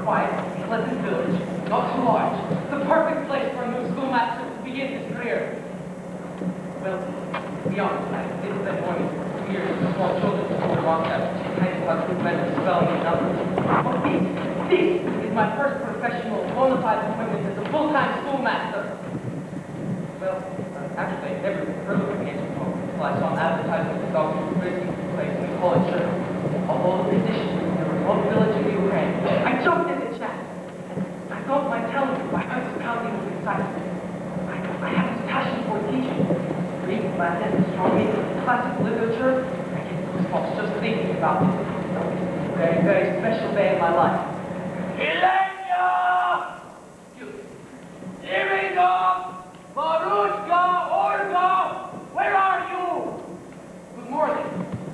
quiet, pleasant village, not too large. The perfect place for a new schoolmaster to begin his career. Well, beyond that, I did spend mornings for 2 years with small children who were wrong that high school students spelling and numbers. But this is my first professional bona fide appointment as a full-time schoolmaster. Well, actually, I never heard of it before until I saw an advertisement for Dr. Whiskey's place in the college shirt. Although the position was in a remote village in the Ukraine, I jumped in the chat. I don't mind telling you, my heart was pounding with excitement. I have this passion for teaching. Greek, Latin, astronomy, classical literature. I get goosebumps just thinking about it. It's a very, very special day in my life. Elena! Iridov! Marushka! Olga! Where are you? Good morning.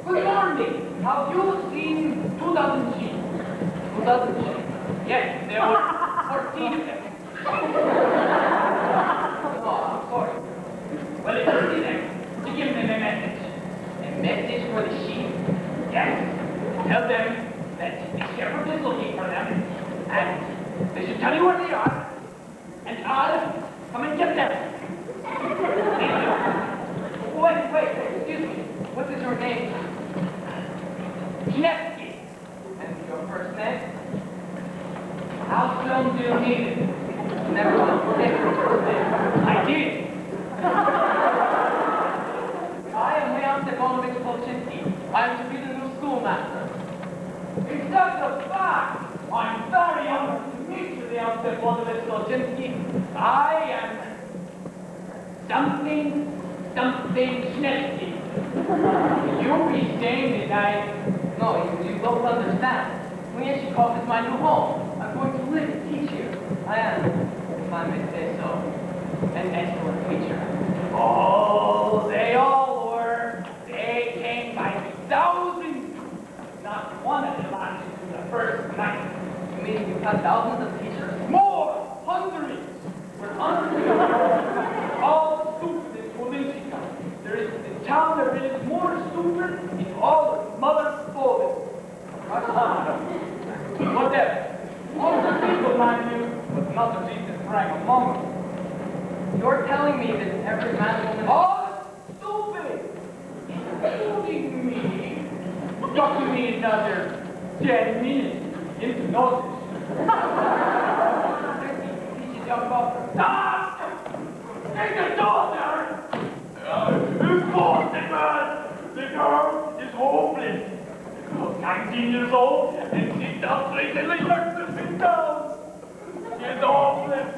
Good morning. Have you seen 2,000 sheep? 2,000 sheep? Yes, there were 14 of them. Oh, I'm sorry. Well, it's easy then to give them a message. A message for the sheep? Yes. Tell them that the shepherd is looking for them, and they should tell you where they are, and I'll come and get them. Wait, excuse me. What is your name? Nevsky. And your first name? How soon do you need it? Never mind. Forget your first name. I did. I am Leon Stepanovich Polchinsky. I am to be the new schoolmaster. It's just a fact. I'm very honored to meet you, Leon Stepanovich Polchinsky. I am something Nevsky. You be saying that I... No, you don't understand. Muyeshikov is my new home. I'm going to live and teach here. I am, if I may say so, an excellent teacher. Oh, they all were. They came by the thousands. Not one of them lasted to the first night. You mean you've had thousands of teachers? More! Hundreds! We're hundreds. All stupid in Politica. There is the town there is more stupid in all of Mother Poland. Whatever. All the people, mind you, but not the least is rank among them. You're telling me that every man, woman... All stupid! Including me. Got to me another 10 minutes into notice. Teaches young buffers. Stop! Take the door there! Impossible! The girl is hopeless. The girl is 19 years old and she does recently learned to sit down. She is hopeless.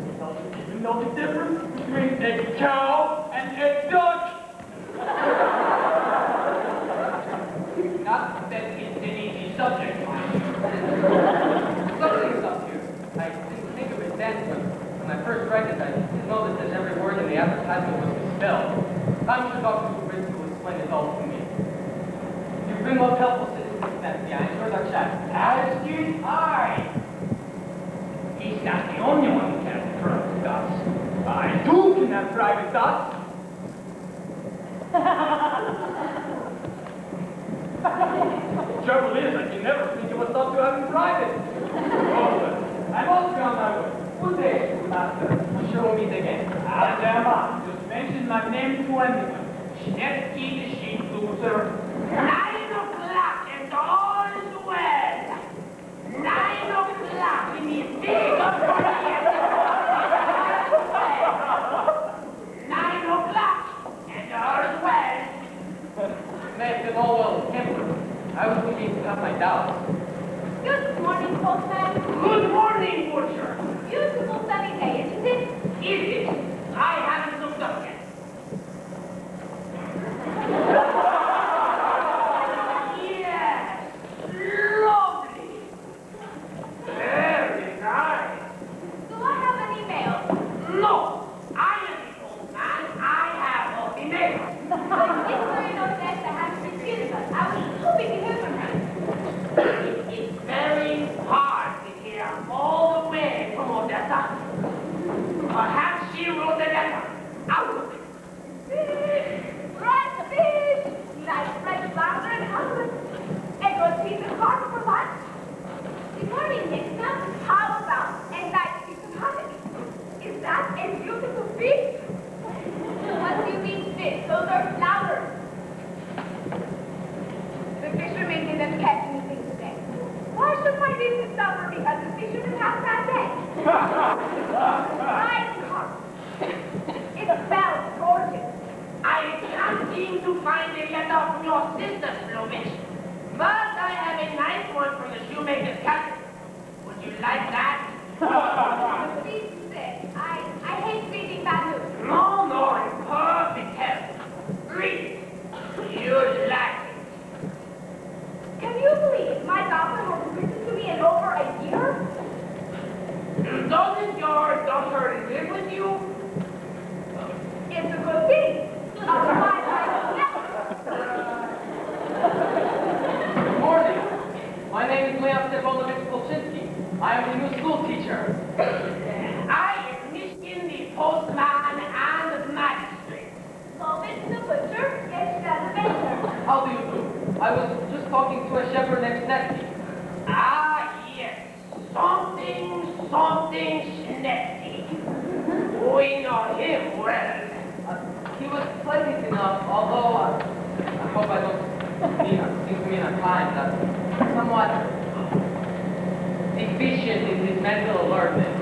She doesn't even know the difference between a cow and a duck. Not that it's an easy subject, mind you. Something's up here. I didn't think of it then, but when I first read it, I didn't know that every word in the advertisement was misspelled. I'm sure Dr. Kubritz will explain it all to me. You've been most helpful since Nancy. I enjoyed our chat. As did I. He's not the only one who can have private thoughts. I too can have private thoughts. The trouble is, I can never think of a thought to have in private. Oh, but I must be on my way. Good day, schoolmaster. I'm sure we'll meet again. As am I. Just mention my name to anyone. Schnetzky the sheep loser. 9 o'clock and all is well. 9 o'clock in the big auditorium. 9 o'clock and all is well. May have been all well tempered. I was beginning to have my doubts. Good morning, postman. Good morning, butcher. Beautiful sunny day, isn't it? Is it? I haven't looked up yet. Yes, lovely. Very nice. Do I have an email? No, I am the old man. I have no email. It's very nice to have received us. I was hoping to hear from her. It's very hard to hear all the way from Odessa. Perhaps she wrote a letter out of it. Fresh fish, like fresh lobster and salmon. And roast piece of carp for lunch. Good morning, Nick. leave to supper because the fish should have that day. My God. It smells gorgeous. I can't seem to find a letter from your sister, Slovich. But I have a nice one from the shoemaker's cousin. Would you like that? Please sit. I hate reading bad news. No, in perfect health. Read it. You'd like it. Can you believe my daughter hasn't written to me in over a year? Doesn't your daughter live with you? It's a good thing. Otherwise, I Good morning. My name is Leon Stepanovich Polchinski. I am the new school teacher. I am Mishkin, the postman and the magistrate. Lovitch the butcher, yes, the baker. How do you do? I was just talking to a shepherd named Snetsky. Ah, yes. Something Schnetty. We know him well. He was pleasant enough, although I hope I don't seem to mean unkind, somewhat deficient in his mental alertness.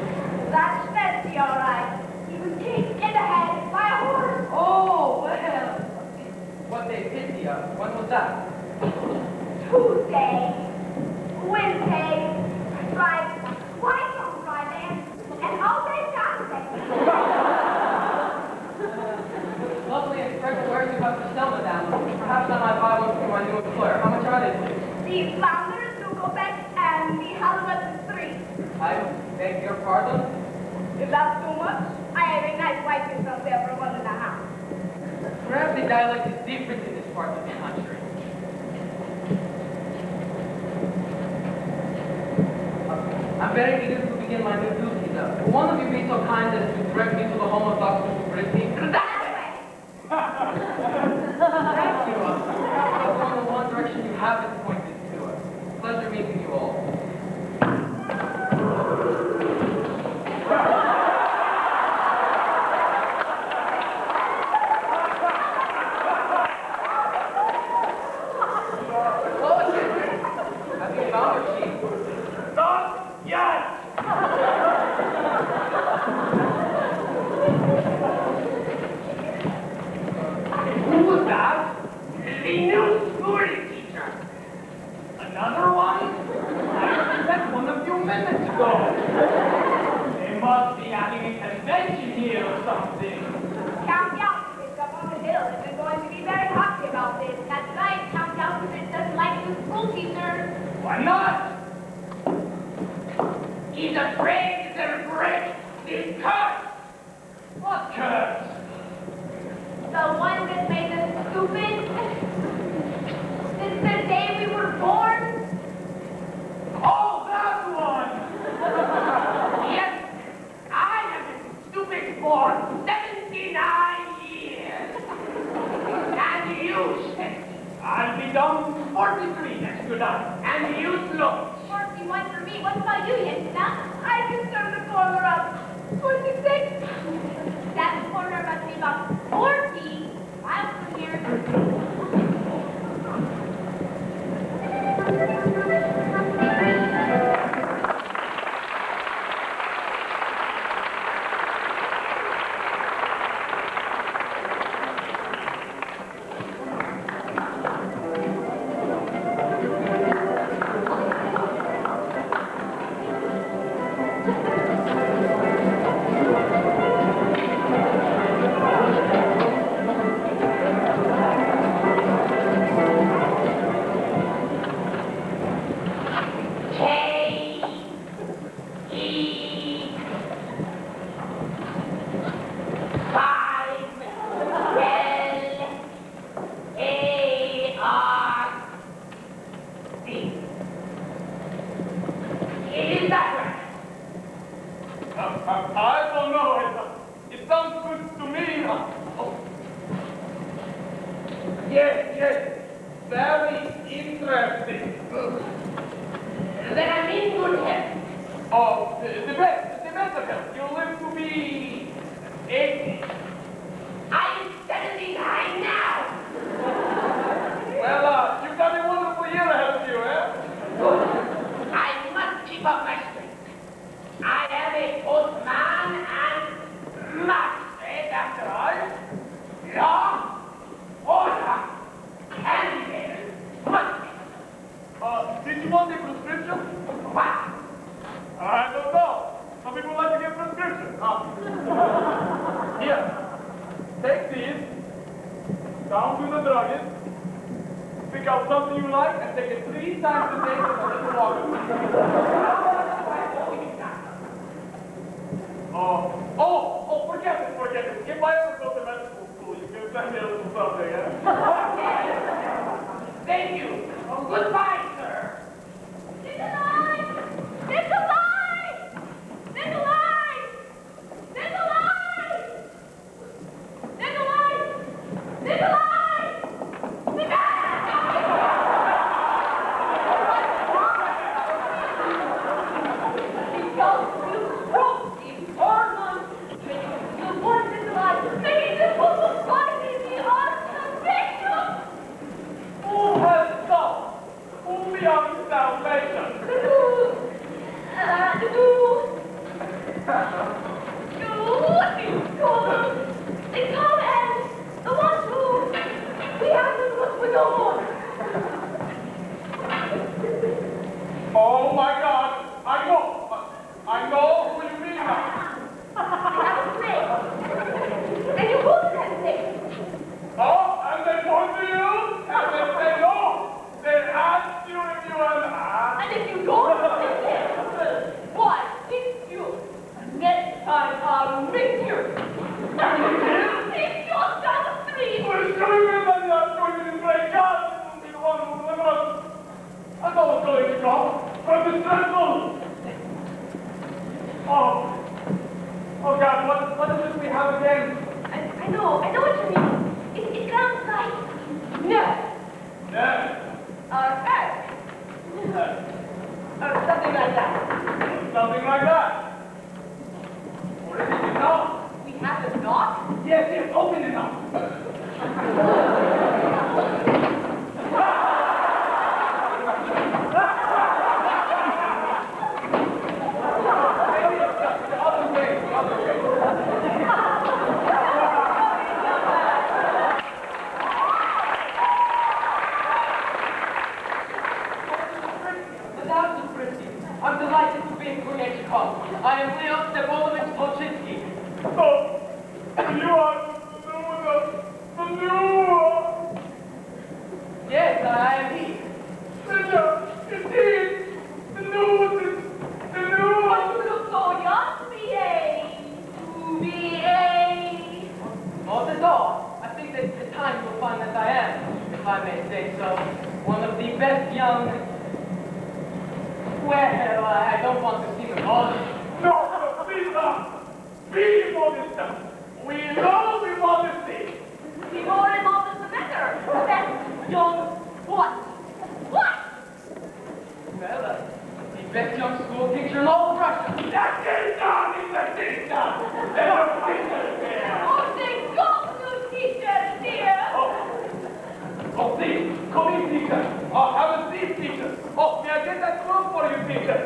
That's fancy, all right. He was kicked in the head by a horse. Oh, well. What day pity? When was that? Tuesday, Wednesday, Friday, twice on Friday, and all day Saturday. Lovely and fresh wares you have to sell, madame. Perhaps I might buy one for my new employer. How much are they, please? The Flounders, Nugobeck, and the Halibut 3. I beg your pardon? If that's too much, I have a nice wife myself there for 1.5. Perhaps the dialect is different in this part of the country. I'm very eager to begin my new duties. Will one of you be so kind as to direct me to the home of Dr. Brisky? That way. Thank you. That's only the one direction you haven't pointed to. Pleasure meeting you all. Have you found her sheep? Not yet! Who was that? The new school teacher. Another one? I met one a few minutes ago. They must be having a convention here or something. Count Yalkovitz up on the hill has been going to be very happy about this. That's right, Count Yalkovitz doesn't like new school teachers. Why not? He's afraid they'll break the curse. What curse? The one that made us stupid. Since the day we were born. Oh, that one! Yes, I have been stupid for 79 years. And you, Snetty, I'll be done 43 next good night. and you, Slow. 41 for me. What about you, Yesna? I just turned the corner up. 26. That corner must be about 40 miles from here. Is that right? I don't know. It sounds good to me. Oh. Yes. Very interesting. Then I'm in good health. Oh, the best of health. You'll live to be 80. I'm 79 now. Well, you've got a wonderful year ahead of you, eh? Good. I must up my strength. I am a postman and magistrate after all. Law, order, and punishment. Did you want a prescription? What? I don't know. Some people like to get prescriptions. Here. Take these. Down to the druggist. Pick out something you like and take it 3 times a day with a little water. Forget it. If I ever go to medical school, you can send me a little something, Thank you. Goodbye, sir. Nikolai! Nikolai! Nikolai! Nikolai! Nikolai! Nikolai! Who has thought? Who beyond salvation? Oh my God! I know who you mean now. Oh, and they point to you, and they say no. They ask you if you are not. And if you don't sit there, why, it's you. Next time I'll make you. Take yourself down the street. We're screaming and not going to break God. It will be the one who will us. I know what's going to come. But it's dreadful. Oh God, what is it we have again? I know what you mean. It sounds like nurse. Yes. Earth. Or something like that. Something like that. What is it, you know? We have a knock. Yes, open it up. Maybe it's the other way, the other way. Madame Duprissy, I'm delighted to be in Greenwich Club. I am Leo Stepanovich Polchinski. Oh, you are the new. Yes, I am he. Indeed, the new. But you look so young, B.A. B.A. Not at all. I think that the time will find that I am, if I may say so, one of the best young... Well, I don't want to seem modest. No, please not. Be modest. We love the modesty. The more and more the better. That's young what? What? Well, the best young school teacher in all of Russia. That is not in the dicta. There are teachers there. Oh, thank God, new teachers, dear. Oh, please, come in, teacher. Have a seat, teacher. May I get that room for you, teacher?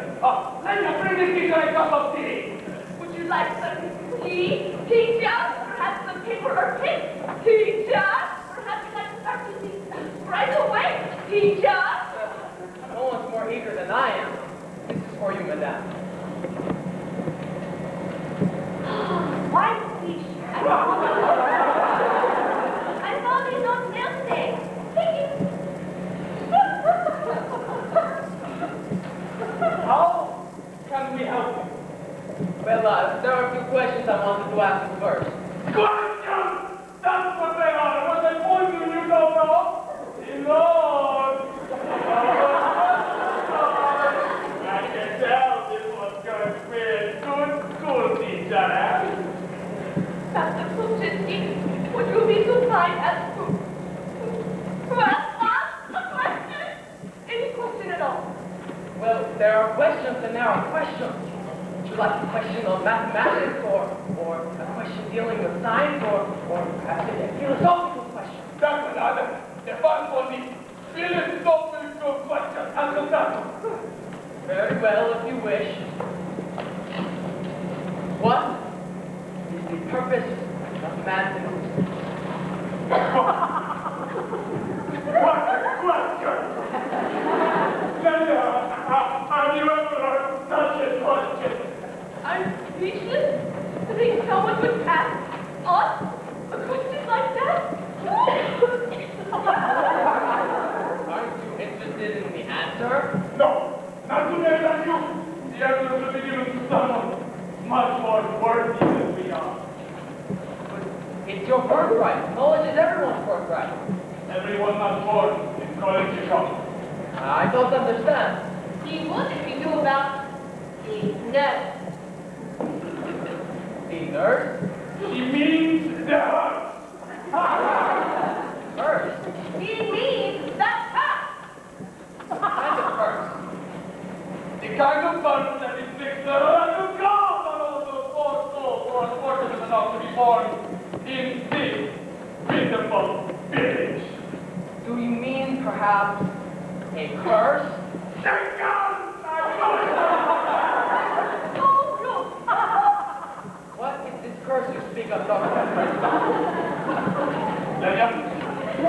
Let me bring this teacher a cup of tea. Would you like some tea, teacher? Perhaps some paper or pen, teacher? Perhaps you'd like to start using right away, teacher? No one's more eager than I am. This is for you, madame. Why, teacher? I thought you don't know today. How can we help you? Well, there are a few questions I wanted to ask you first. Questions! That's what they are. What they point to, you don't know. Lord. I can tell this was going to be a good school teacher, eh? Master Puchinsky, would you be so kind as to ask a question? Any question at all? Well, there are questions and there are questions. Would you like a question on mathematics or a question dealing with science or perhaps a philosophical question? That's another. If I'm for the philosophical question, answer that. Very well, if you wish. What is the purpose of man's existence? What a question! Linda, have you ever heard such a question? I'm speechless. To think someone would ask us a question like that? Aren't you interested in the answer? No, not today like you. The answer will be given to someone much more worthy than we are. But it's your birthright. Knowledge is everyone's birthright. Everyone not born is going to come. I don't understand. He would if he knew about the nurse. The nurse? She means the heart. Curse? He means that path. What kind of curse? The kind of fun that inflicts the wrath of God on all those poor souls who are unfortunate enough to be born in this pitiful village. Do you mean, perhaps, a curse? Thank God! What is this curse you speak of, Dr. Lydia,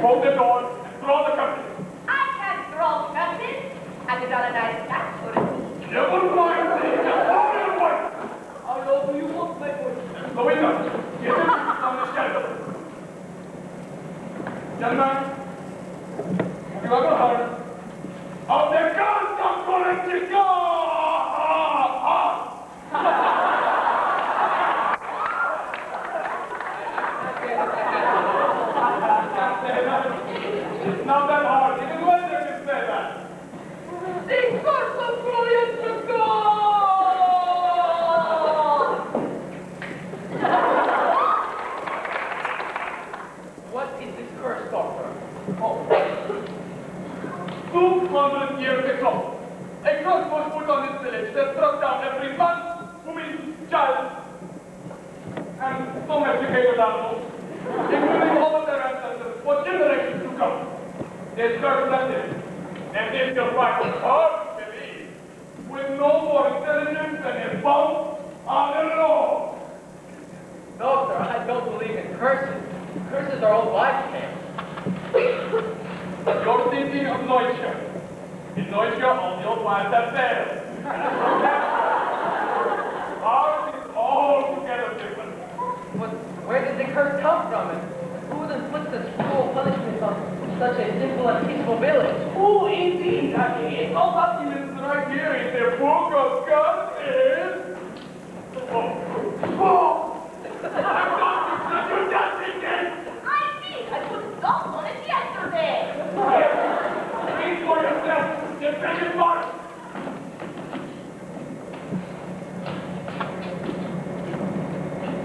hold the door and throw the curtain. I can't throw curtains. I did not a nice catch for it. You wouldn't mind seeing the foreign wife. How low do you want my voice? The window. Get in on the shadow. Young man, have you ever heard of the gods of Politico? It's not that hard. Even when they can say that. The curse of brilliant to God! What is this curse, Doctor? Oh. 200 years ago, a curse was put on this village that struck down every man, woman, child, and some educated animals, including all of their ancestors for generations to come. This curse left it, and they still practice hard to believe, with no more intelligence than a bump on the law. Doctor, I don't believe in curses. Curses are old wives' tales. You're thinking of Neuscher. In Neuscher, all the old wives have failed. Ours is altogether different. But where did the curse come from? And who would inflict such cruel punishments on such a simple and peaceful village? Oh, indeed, Daddy. All documents right here in the book of God is... Oh! I'm not you just again! I see. I put salt on it yesterday. Read for yourself. You're begging for it.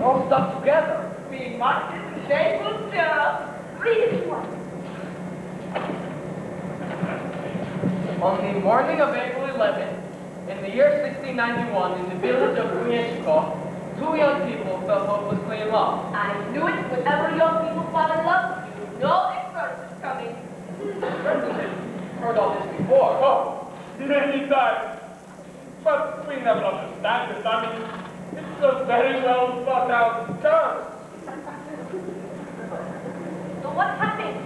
All stuck together. Being marked in shameful syrup. Read it once. On the morning of April 11th, in the year 1691, in the village of Mieszko, two young people fell hopelessly in love. I knew it. Whenever young people fall in love, you know a curse is coming. Certainly heard all this before. Oh, many times. But we never understand it. I mean, it's a very well thought out curse. So what happened?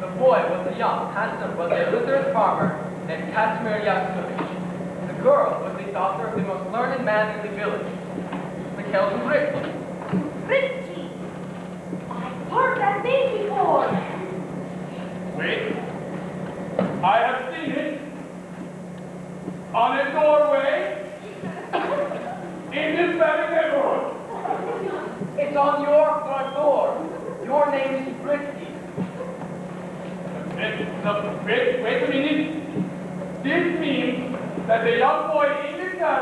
The boy was a young, handsome, but illiterate farmer named Casimir Yaskovich. The girl was the daughter of the most learned man in the village, Mikhail Zubrik. Risky. I've heard that name before. Wait. I have seen it on a doorway in this very neighborhood. It's on your front door. Your name is Brisky. Wait a minute. This means that the young boy in the car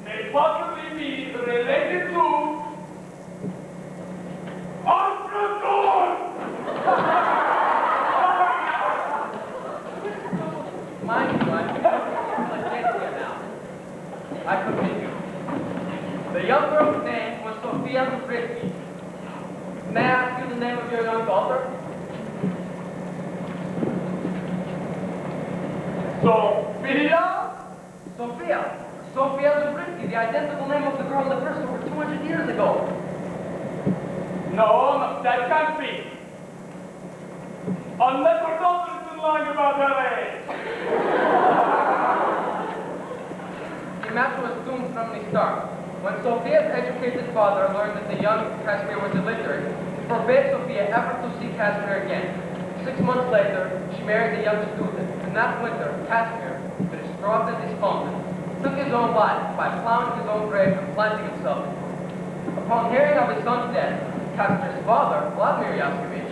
may possibly be related to Entrepreneur! Mind you, I'm against you now. I continue. The young girl's name was Sophia Brisky. May I ask you the name of your young daughter? Sophia Sophia. Sophia Zabriskie, the identical name of the girl that first over 200 years ago. No, that can't be. Unless her daughter has been lying about her age. The match was doomed from the start. When Sophia's educated father learned that the young Casimir was illiterate, he forbade Sophia ever to see Casimir again. 6 months later, she married the young student, and that winter, Casimir, distraught and despondent, took his own life by plowing his own grave and planting himself in it. Upon hearing of his son's death, Casimir's father, Vladimir Yaskovich,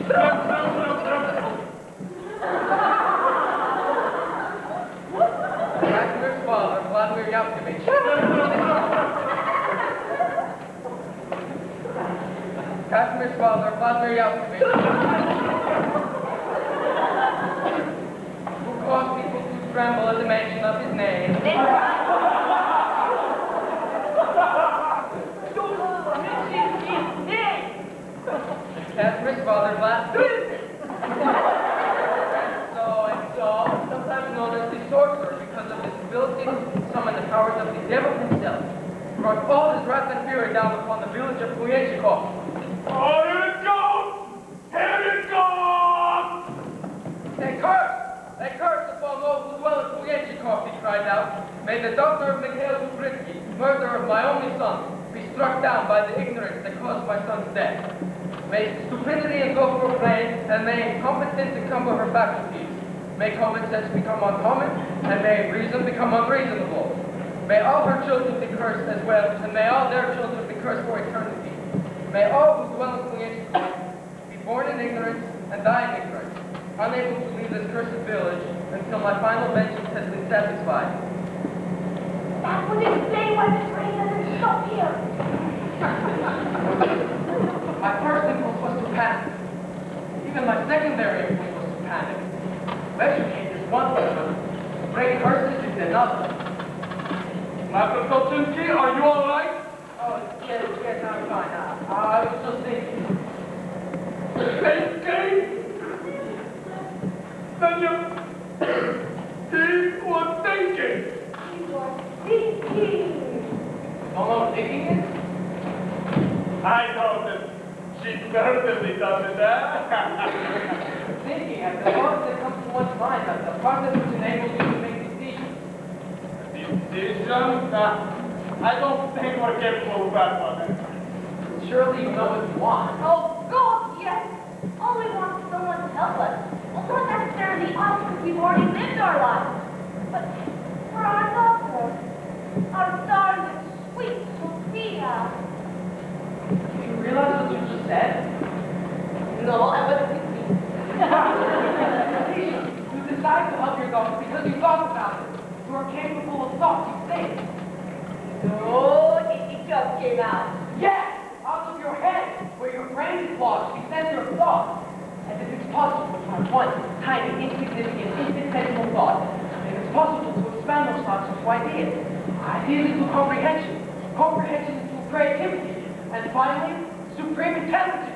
Casimir's father, Vladimir Yaskovich, Casimir's father, Vladimir Yaskovich, who caused people to tremble at the mention of his name. Casimir's father, Vladimir. And so, sometimes known as the sorcerer because of his ability to summon the powers of the devil himself, brought all his wrath and fury down upon the village of Kuyechikov. Oh, here it goes! Here it goes! They curse upon those who dwell in Kuyechikov, he cried out. May the daughter of Mikhail Zubritsky, murderer of my only son, be struck down by the ignorance that caused my son's death. May stupidity engulf her brain, and may incompetence encumber her faculties. May common sense become uncommon, and may reason become unreasonable. May all her children be cursed as well, and may all their children be cursed for eternity. May all who dwell in Kuyechikov be born in ignorance and die in ignorance, unable to leave this cursed village until my final vengeance has been satisfied. That would explain why the train doesn't stop here. My first impulse was to panic. Even my secondary impulse was to panic. To educate is one thing, but to break curses is another. Master Kolchinsky, are you all right? Oh, yes, I'm fine. I was just thinking. Thinking? Then he was thinking. He was thinking. Don't know what thinking is? I know that she certainly doesn't, eh? Thinking, as the thought that comes to one's mind, as the process which enables you to make decisions. Decisions? I don't think we're capable of that one. Surely you know what you want. Oh, God, yes. All we want is someone to help us. Well, not necessarily us, because we've already lived our lives. But for our daughter, our darling, sweet Sophia. Do you realize what you just said? No, I wasn't thinking. You decide to help your daughter because you thought about it. You are capable of thought, you think. No, it just came out. Yes! Out of your head, where your brain is lodged, the center of thought. And if it's possible to have one tiny, insignificant, infinitesimal thought, then it's possible to expand those thoughts into ideas. Ideas into comprehension. Comprehension into creativity. And finally, supreme intelligence.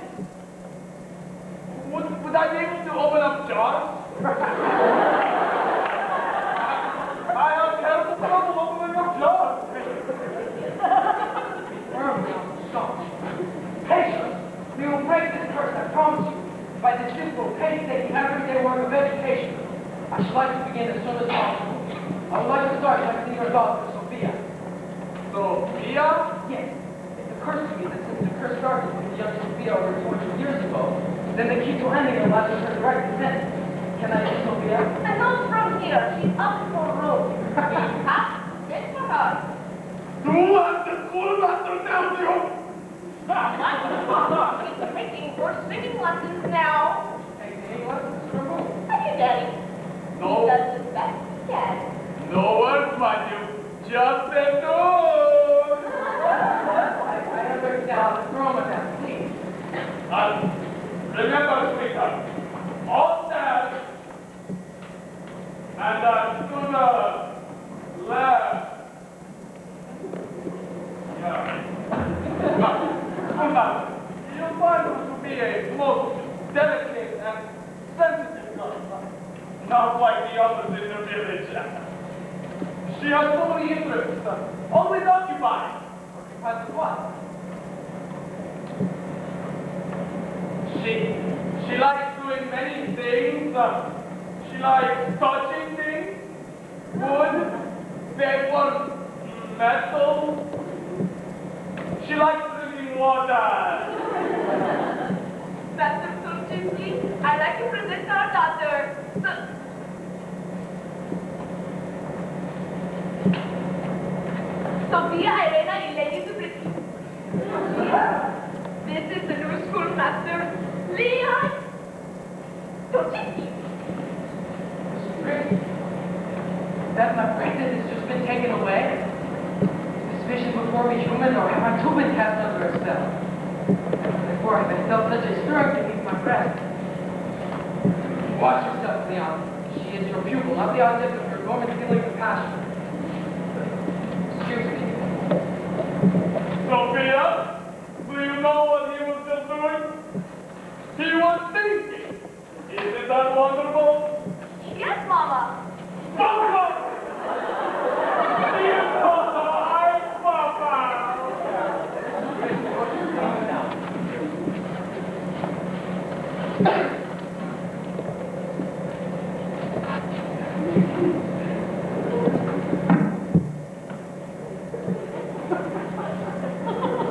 Would I be able to open up jars? I have terrible trouble opening up jars. Firmly on the stop. Patience! We will break this curse, I promise you, by the simple, painstaking, everyday work of education. I should like to begin as soon as possible. I would like to start by seeing your daughter, Sophia. Sophia? Yes. It occurs to me that since the curse started with the young Sophia over 200 years ago, then the key to ending it lies with her direct descent. Can I see Sophia? And not from here. She's up in the road. Huh? Good for her. Do what the schoolmaster tells you? She's taking her singing lessons now. Taking lessons from who? Thank you, Daddy. No. He does the best he can. No words, mind you. Just a note. I understand. Throw him down, please. Remember, sweetheart, all that and to the left. Yeah. You'll find her to be a most delicate and sensitive girl, not like the others in the village. She has so many interests, always occupied. Occupied with what? She likes doing many things. She likes touching things, wood, paper, metal. She likes drinking water. Master Tulchinski, I'd like to present our daughter. Sophia Irena Ileni Zubritsky. This is the new schoolmaster, Leon Tulchinski. That my pregnant has just been taken away? Is this vision before me human, or have I too been cast under a spell? Before I felt such a stirring beneath my breast. Watch yourself, Leon. She is your pupil, not the object of your dormant feelings of passion. Excuse me. Sophia, do you know what he was just doing? He was thinking. Isn't that wonderful? Yes, Mama. Papa! Dear Papa, I'm Papa!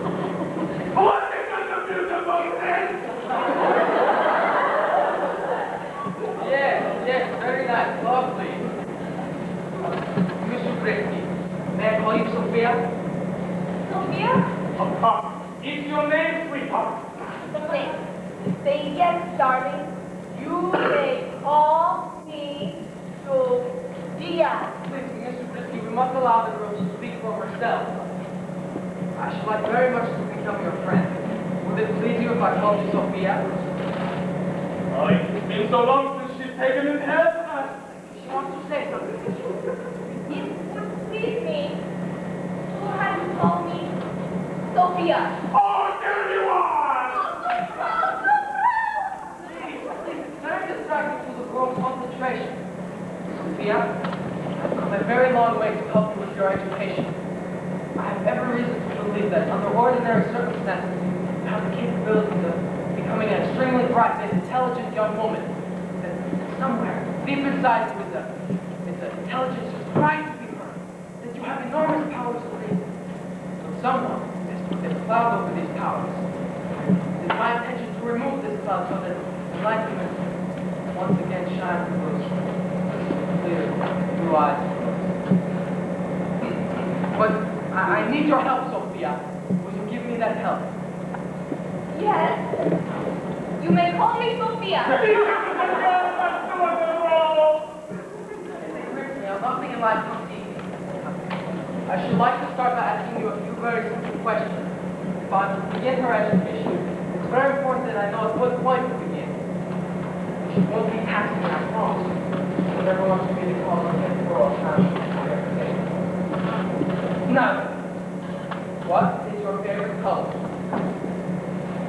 What is such a beautiful thing? Yes, very nice, lovely. Miss Zubritsky, may I call you Sophia? Sophia? Is your name, sweetheart? Please, say yes, darling. You may call me Sophia. Please, Miss Zubritsky, we must allow the girl to speak for herself. I should like very much to become your friend. Would it please you if I called you Sophia? Oh, it's been so long since she's taken his head. She wants to say something. It would please me to have you call me Sophia. Oh, there you are! Please, it's very distracting to the girl's concentration. Sophia, I've come a very long way to help you with your education. I have every reason to believe that under ordinary circumstances, you have the capabilities of becoming an extremely bright and intelligent young woman. That somewhere, deep inside you is an intelligence just crying to be heard. That you have enormous powers of reason. But someone has put a cloud over these powers. It is my intention to remove this cloud so that enlightenment once again shines through those clear blue eyes. But I need your help, Sophia. Will you give me that help? Yes. You may call me Sophia. Nothing in life comes easy. I should like to start by asking you a few very simple questions. If I'm to begin her education, it's very important that I know at what point to begin. She won't be taxing my promise. She'll never want to be the cause of any world time. Now, what is your favorite color?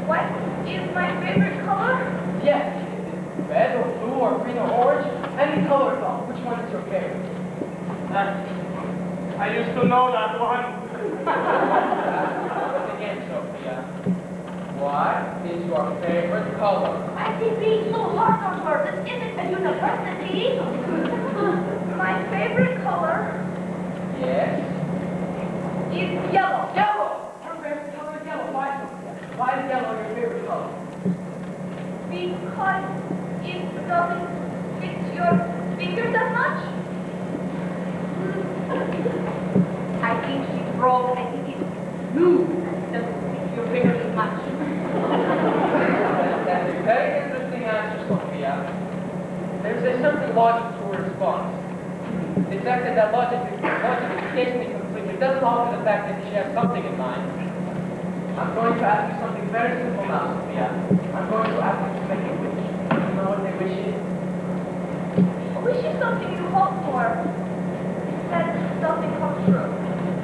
What is my favorite color? Yes, is it red or blue or green or orange? Any color at all. Which one is your favorite? I used to know that one. Again, Sophia. What is your favorite color? I think being so hard on her. This isn't a university. My favorite color Yes. is yellow. Yellow! Your favorite color is yellow. Why, Sophia? Why is yellow your favorite color? Because it doesn't fit your fingers as much. I think she's wrong. I think it's blue. It doesn't fit your fingers as much. That's a very interesting answer, Sophia. There's a certain logic to her response. The fact that logic escapes me completely doesn't alter the fact that she has something in mind. I'm going to ask you something very simple now, Sophia. I'm going to ask you to make a wish. Do you know what the wish is? A wish is something you hope for. That something comes true.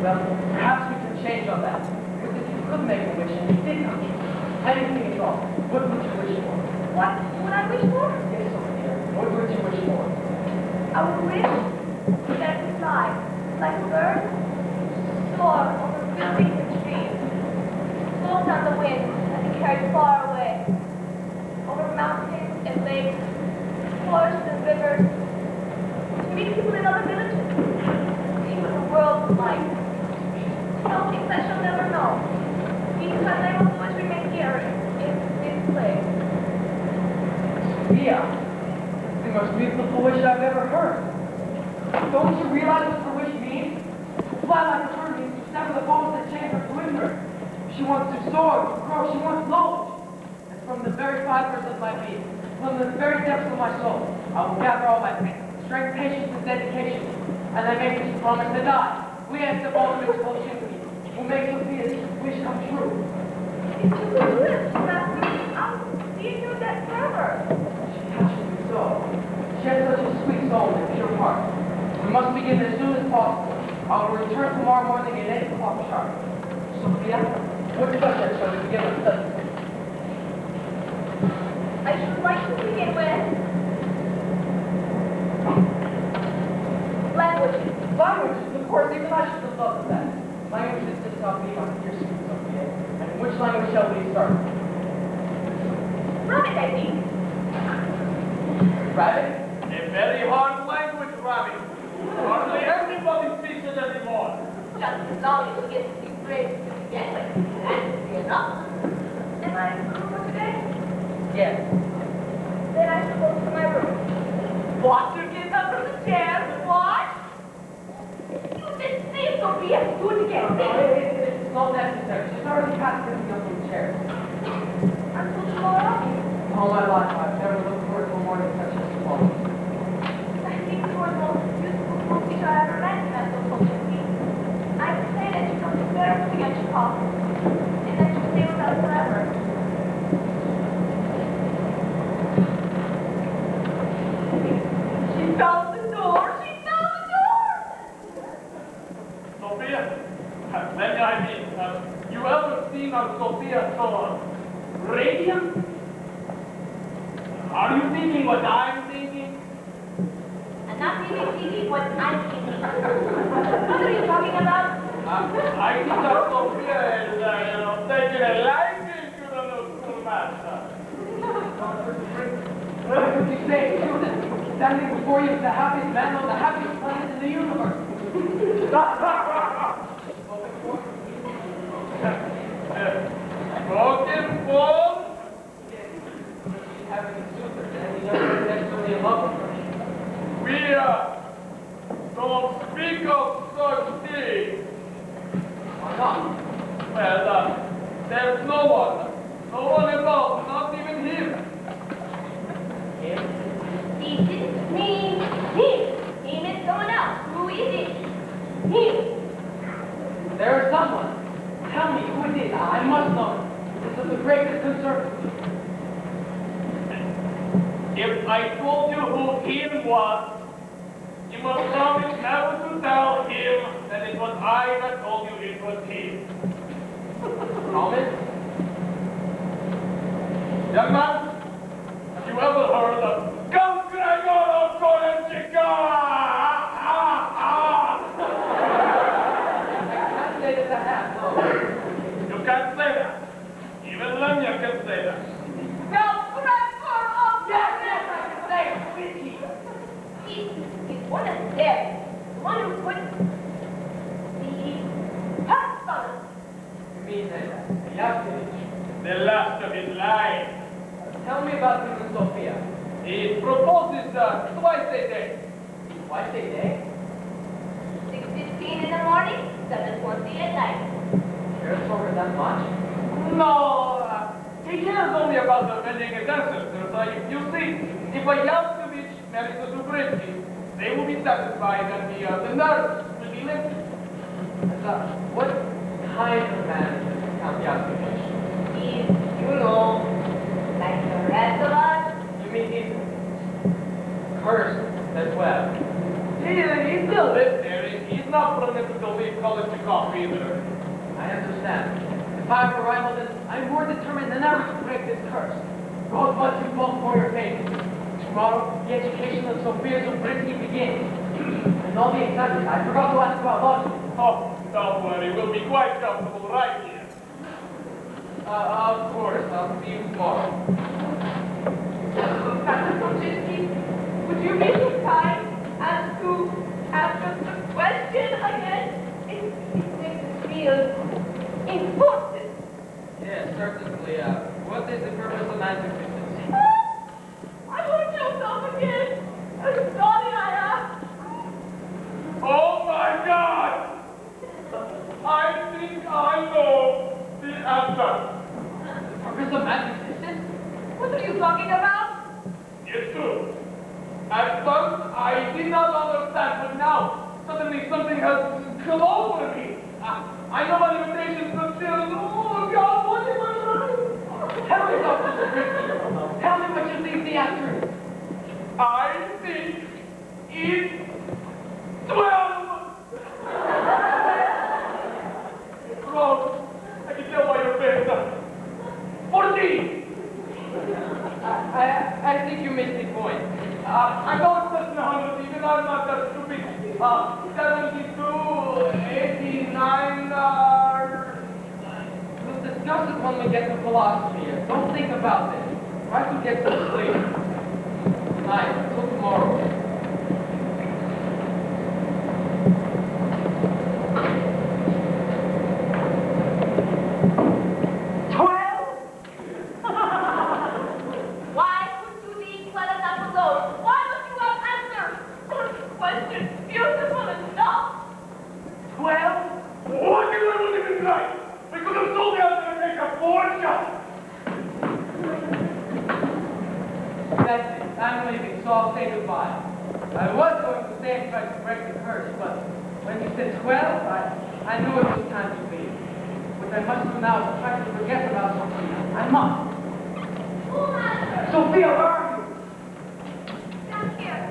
Well, perhaps we can change on that. Because if you could make a wish and it did come true, anything at all, what would you wish for? What would I wish for? Yes, Sophia. What would you wish for? I would wish that we fly. like a bird, soar over buildings and trees, float on the wind and be carried far away, over mountains and lakes, forests and rivers, to meet people in other villages, see what the world is like, to know things I shall never know, because I will always remain here in this place. Sophia, it's the most beautiful wish I've ever heard. Don't you realize what the wish means? To fly like a bird means to sever the bones that chain her to her. She wants to soar, to grow, she wants knowledge. And from the very fibers of my being, from the very depths of my soul, I will gather all my strength, patience, and dedication. And I make this promise that I, Leanne de Baldwin's Bolsheviki, will make Sophia's wish come true. If you could do it, Master, I'll see you that forever. She touches me so. She has such a sweet soul and pure heart. We must begin as soon as possible. I will return tomorrow morning at 8 o'clock sharp. Sophia, what subject shall we begin with study? I should like to begin with languages. Languages, of course, even I should have thought of that. Languages just taught me my dear sweet Sophia. And which language shall we start? Rabbit, I think. Rabbit? A very hard language, Robbie. Hardly everybody speaks it anymore. Just as long as you get to speak phrases to begin with, that would be enough. Am I through for today? Yes. Then I shall go to my room. What? You're getting up from the chair? What? You did see Sophia. Do it again. It's not necessary. She's already past getting up from the chair. Until tomorrow? All my life, I've never looked forward to a morning such as tomorrow. I think you are the most beautiful movie I ever met, Master Bolsheviki. I say that you don't deserve to get your coffee, and that you stay with us forever. She found the door! She found the door! Sophia, then I mean, you ever seen Sophia so radiant? Are you thinking what I'm thinking? I'm not even thinking what I'm thinking. What are you talking about? I think that Sophia is, taking a liking to the new schoolmaster. What would you say, student? Standing before you is the happiest man on the happiest planet in the universe. Broken bone? She's having a super, and you know she's actually in love with her. We don't speak of such things. Why not? Well, there's no one involved, not even him. Him? He didn't mean him. He meant someone else. Who is it? Him. There is someone. Tell me who it is. I must know. This is the greatest concern to me. If I told you who him was, you must promise never to tell him that it was I that told you it was him. Promise? Young man, have you ever heard of Count Gregor Kolenchika? I can't say that I have, no. You can't say that. Even Lemia can say that. Now, Gregor of Yes, I can say it. Who is he? He's one of them. The one who put the past on us. You mean the Yavkovich? The last of his life. Tell me about him and Sophia. He proposes twice a day. Twice a day? 6:15 in the morning, 7:20 at night. Cares for her that much? No, he cares only about the wedding ancestors. You see, if a Yavkovich marries a Dubritsky, they will be satisfied and the nerves will be lifted. And, what kind of man is Count Yavkovich? He's, like the rest of us. You mean he's cursed as well? He still lives there. He's not permitted to leave Kolesnikov either. I understand. If I have a rival, then I'm more determined than ever to break this curse. God bless you both for your faith. Tomorrow, the education of Sophia Zubritsky begins. And all the excitement, I forgot to ask about lodging. Oh, don't worry, we'll be quite comfortable right here. Of course, I'll see you tomorrow. Dr. Koczynski, would you be so kind as to ask us the question again? It makes us feel important. Yes, certainly. What is the purpose of man's existence? I won't choke off again. I'm sorry I asked. Oh my God! I think I know the answer. The purpose of man's existence? What are you talking about? It's true. At first, I did not understand, but now, suddenly something has come over me. I know my limitations, but still, oh God, what am I doing? Tell me, Dr. Zabriskie. Tell me what you think the answer is. I think it's 12. Wrong. I can tell by your face. 14. I think you missed the point. I know it's less than 100, even though I'm not that stupid. 72, 89, We'll discuss it when we get to philosophy. Don't think about this. Try to get some sleep. Good night. Till tomorrow. 4 shots. That's it. I'm leaving, so I'll say goodbye. I was going to stay and try to break the curse, but when you said 12, I knew it was time to leave. What I must do now is try to forget about Sophia. I must. Sophia, where are you? Down here.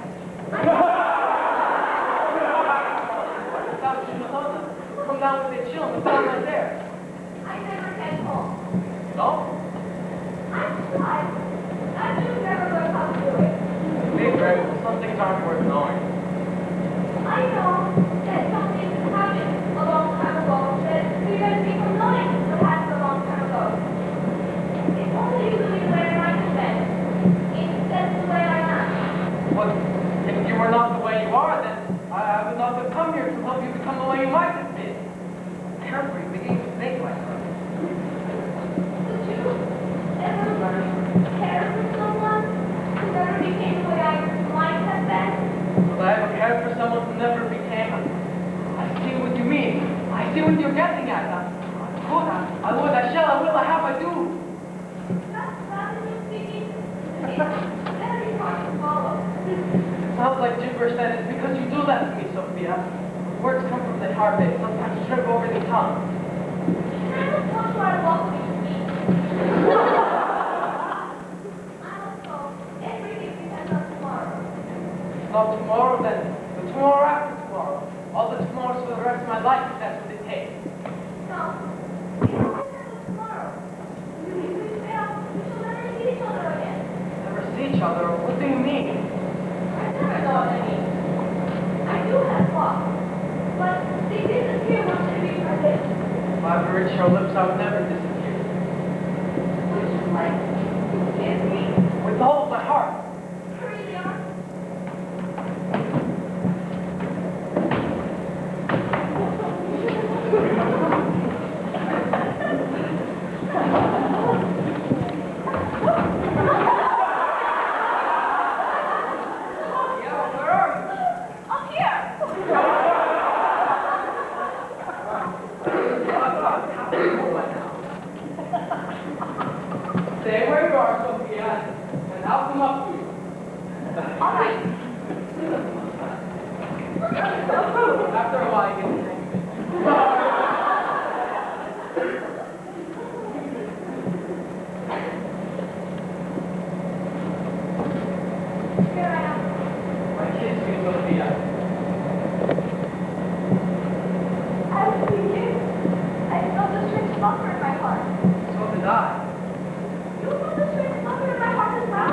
Come down with the children. It's down right there. I never get home. No? I'm tried. I just never learned how to do it. Leave, Greg. Some things aren't worth knowing. I know that something happened a long time ago that prevents me from knowing what happened a long time ago. If only you knew the way I might have been, instead of the way I am. But if you were not the way you are, then I would not have come here to help you become the way you might have been. Carefree, beginning to think like that. Would you ever care for someone who never became the way I might have been? Would I ever care for someone who never became? I see what you mean. I see what you're getting at. I would, I shall, I will, I have, I do. That's rather than speaking. It's very hard to follow. Sounds like gibberish then. It's because you do that to me, Sophia. Words come from the heart, they sometimes trip over the tongue. Can I just watch where I walk when you speak? I don't know. Everything depends on tomorrow. Not tomorrow, then the tomorrow after tomorrow. All the tomorrows for the rest of my life, if that's what it takes. No. It all depends on tomorrow. If we fail, we shall never see each other again. Never see each other? What do you mean? I never know what I mean. I do have thoughts, but they disappear once they reach my lips. If I ever reach your lips, I would never disappear. Would you like to kiss me? With all my heart. Hurry, Leon. Yeah, where are you? Up here. Stay where you are, Sophia, and I'll come up to you. All right. After a while, you get the hang of it. Here I am. My kiss you, Sophia. I was thinking. I felt a strange flutter in my heart. So did I. You felt a strange flutter in my heart as well?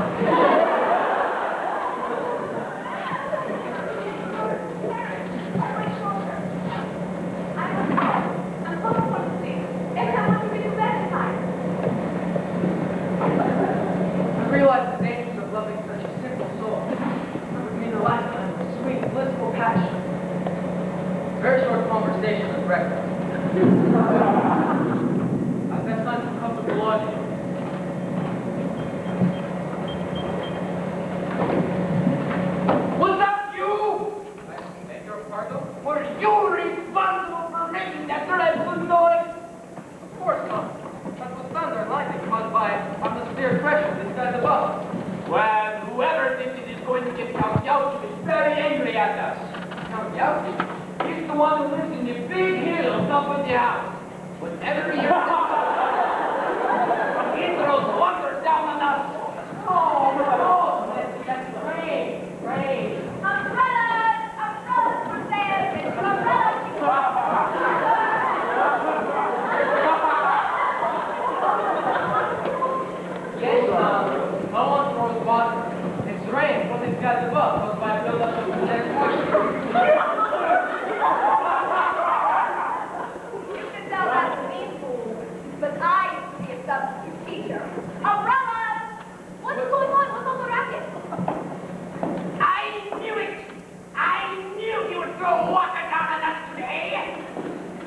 very short conversation at breakfast. I've got time to come to lodging. Was that you? I beg your pardon? Were you responsible for making that dreadful noise? Of course not. That was thunder and lightning caused by atmospheric pressure inside the bus. Well, whoever did it is going to get Count Yowski very angry at us. Count Yowski? He's the one who lives in the big hill on top of the house. Whenever he hears he throws water down on us. Oh, no, that's great, great. Umbrellas! Umbrellas for sale! It's an umbrella! Yes, no one throws water. It's rain, but it's got the bus caused by a buildup of condensed moisture. You can tell that's me, fool. But I used to be a substitute teacher. Umbrellas! What's going on? What's all the racket? I knew it. I knew you would throw water down on us today.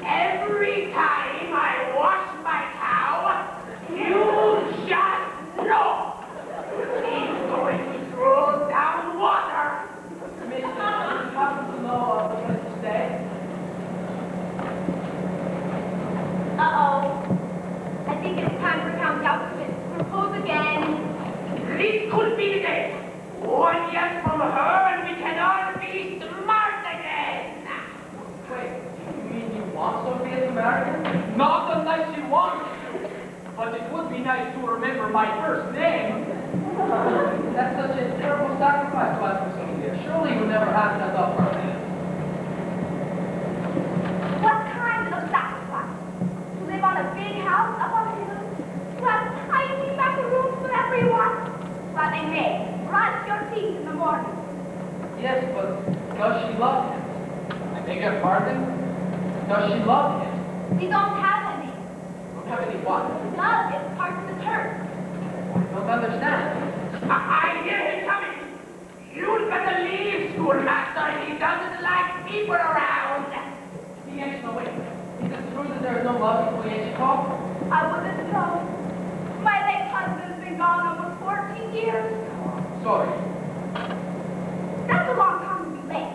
Every time I wash my cow, you just know he's going to throw down water. Mister, do you happen to know of the place to stay? Uh-oh. I think it's time for Count Yowski to propose again. This could be the day. 1 yes from her and we can all be smart again. Wait, you mean you want Sophia to marry him? Not unless she wants to. But it would be nice to remember my first name. That's such a terrible sacrifice to ask for Sophia. Surely you would never have that up her hand. What kind of sacrifice? To live on a big house up on a hill? To have tiny back rooms whenever you want? Well, they may. Brush your teeth in the morning. Yes, but does she love him? I beg your pardon? Does she love him? We don't have any. Don't have any what? Love is part of the church. I don't understand. I hear him coming. You'd better leave, schoolmaster. He doesn't like people around. He ain't no way. Is it true that there is no love between Yanchikov? I wouldn't know. My late husband's been gone over 14 years. Sorry. That's a long time to be late.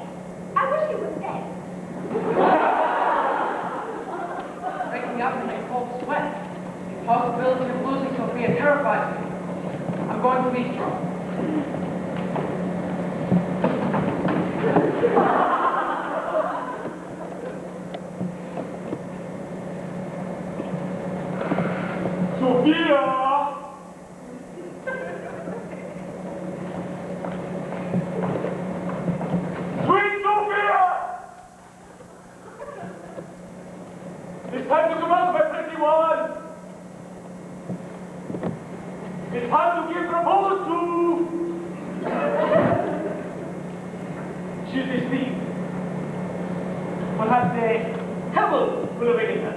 I wish he was dead. Waking up in a cold sweat. The possibility of losing Sophia terrifies me. I'm going to eavesdrop. Sophia! Sweet Sophia! It's time to come out, my pretty one! It's time to give proposed to! She's asleep. Perhaps the heaven will awaken her.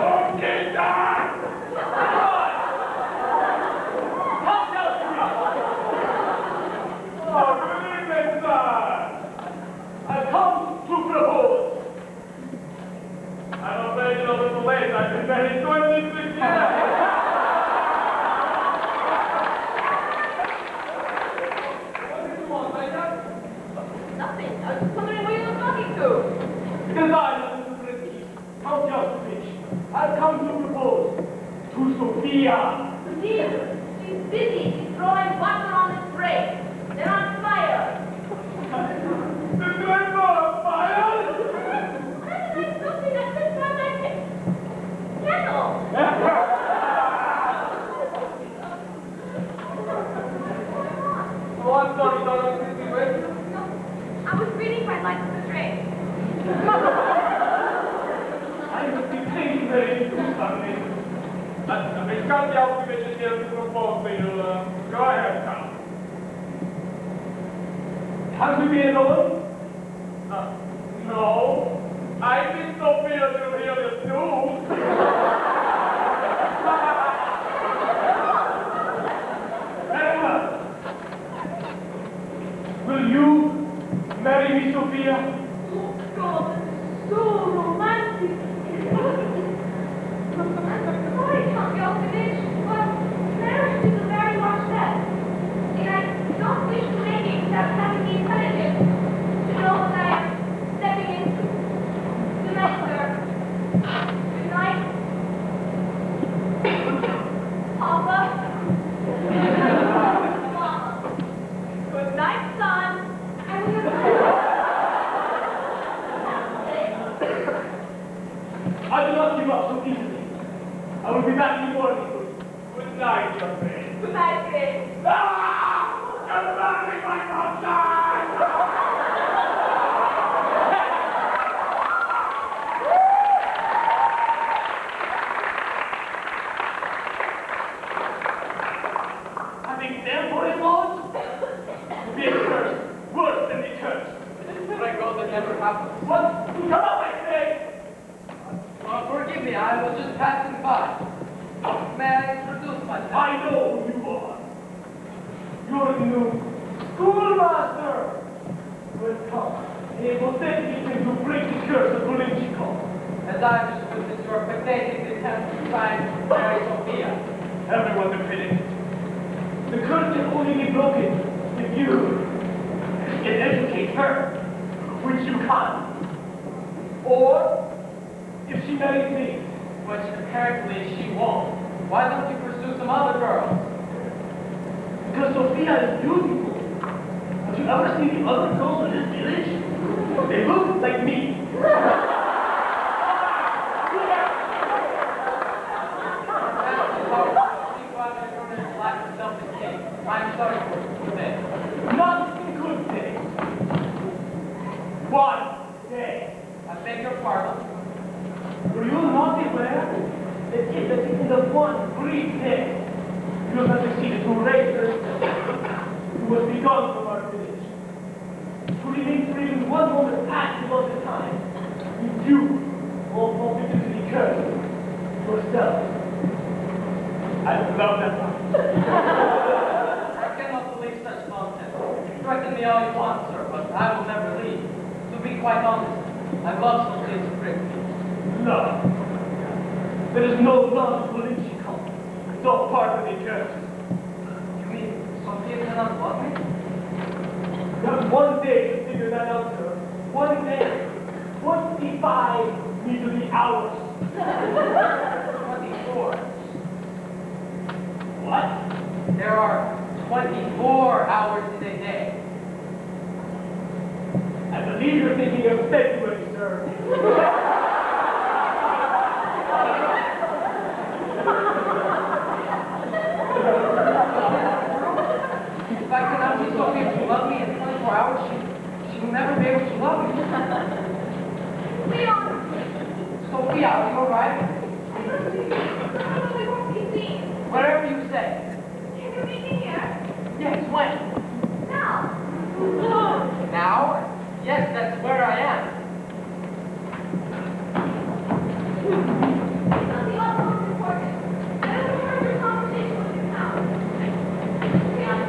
Okay, Dad! Oh, good evening, sir. I've come to propose. I'm afraid you're a little late. I've been very noisy this year. What did you want, Major? Nothing. I was just wondering who you were talking to. Because I, Mr. Brinsky, Count Yoskovich, I've come to propose to Sophia. Dear, she's busy. She's throwing water on the tray. They're on fire. The grandma of fire? That's like something that fits on my kettle. Oh, I'm sorry, darling. Did we wait? No, I was reading my life on the tray. I must be paying very good something. Miss Count Yoskovich is here to propose to you. Go ahead, Count. Have we been alone? No. I miss Sophia to hear you too. Very well. marry me, Sophia? Oh, God, so romantic. Sorry, Count Yelkovich, but marriage is a very large step. And I don't wish to make it without having the intelligence to know what I am stepping into. Good night, sir. Good night. Papa. Mama. Good night, son. I will. I do not give up so easily. I will be back in the morning. Good night, young man. Good night, Grace. Ah! You're murdering my sunshine! Having them for his lord? To be a curse, worse than the curse. Thank God that never happened. What? Come up, I say! Forgive me, I was just passing by. May I introduce myself? I know who you are. You're the new schoolmaster. Well, come. A pathetic thing to break the curse of Polinchikov. As I understood this, you are pathetic attempt to try and marry Sophia. Everyone defeated. The curse can only be broken if you can educate her, which you can't. Or if she marries me. Which apparently she won't. Why don't you pursue some other girls? Because Sophia is beautiful. Have you ever seen the other girls in this village? They look like me. I'm sorry for that. Not a good day. One day. I beg your pardon. Were you not aware that if in the one brief day you have succeeded to raise her who was begun from our village, to remain for even one moment active all the time, you all positively curse yourself. I love that one. I cannot believe such nonsense. Threaten me all you want, sir, but I will never leave. To be quite honest, I love Sophia Supreme. Love. There is no love for Polinchikov. It's all part of the curse. You mean Sophia cannot love me? You have one day to figure that out, sir. One day. 25 measly hours. 24. What? There are 24 hours in a day. I believe you're thinking of February, sir. If I cannot be Sophia to love me in 24 hours, she will never be able to love me. Leon! Sophia, are you alright? I love you. I won't be seen. Whatever you say. Can you meet me here? Yes, when? Now. Now? Yes, that's where I am. It's the utmost important. I overheard your conversation with your house. Leon,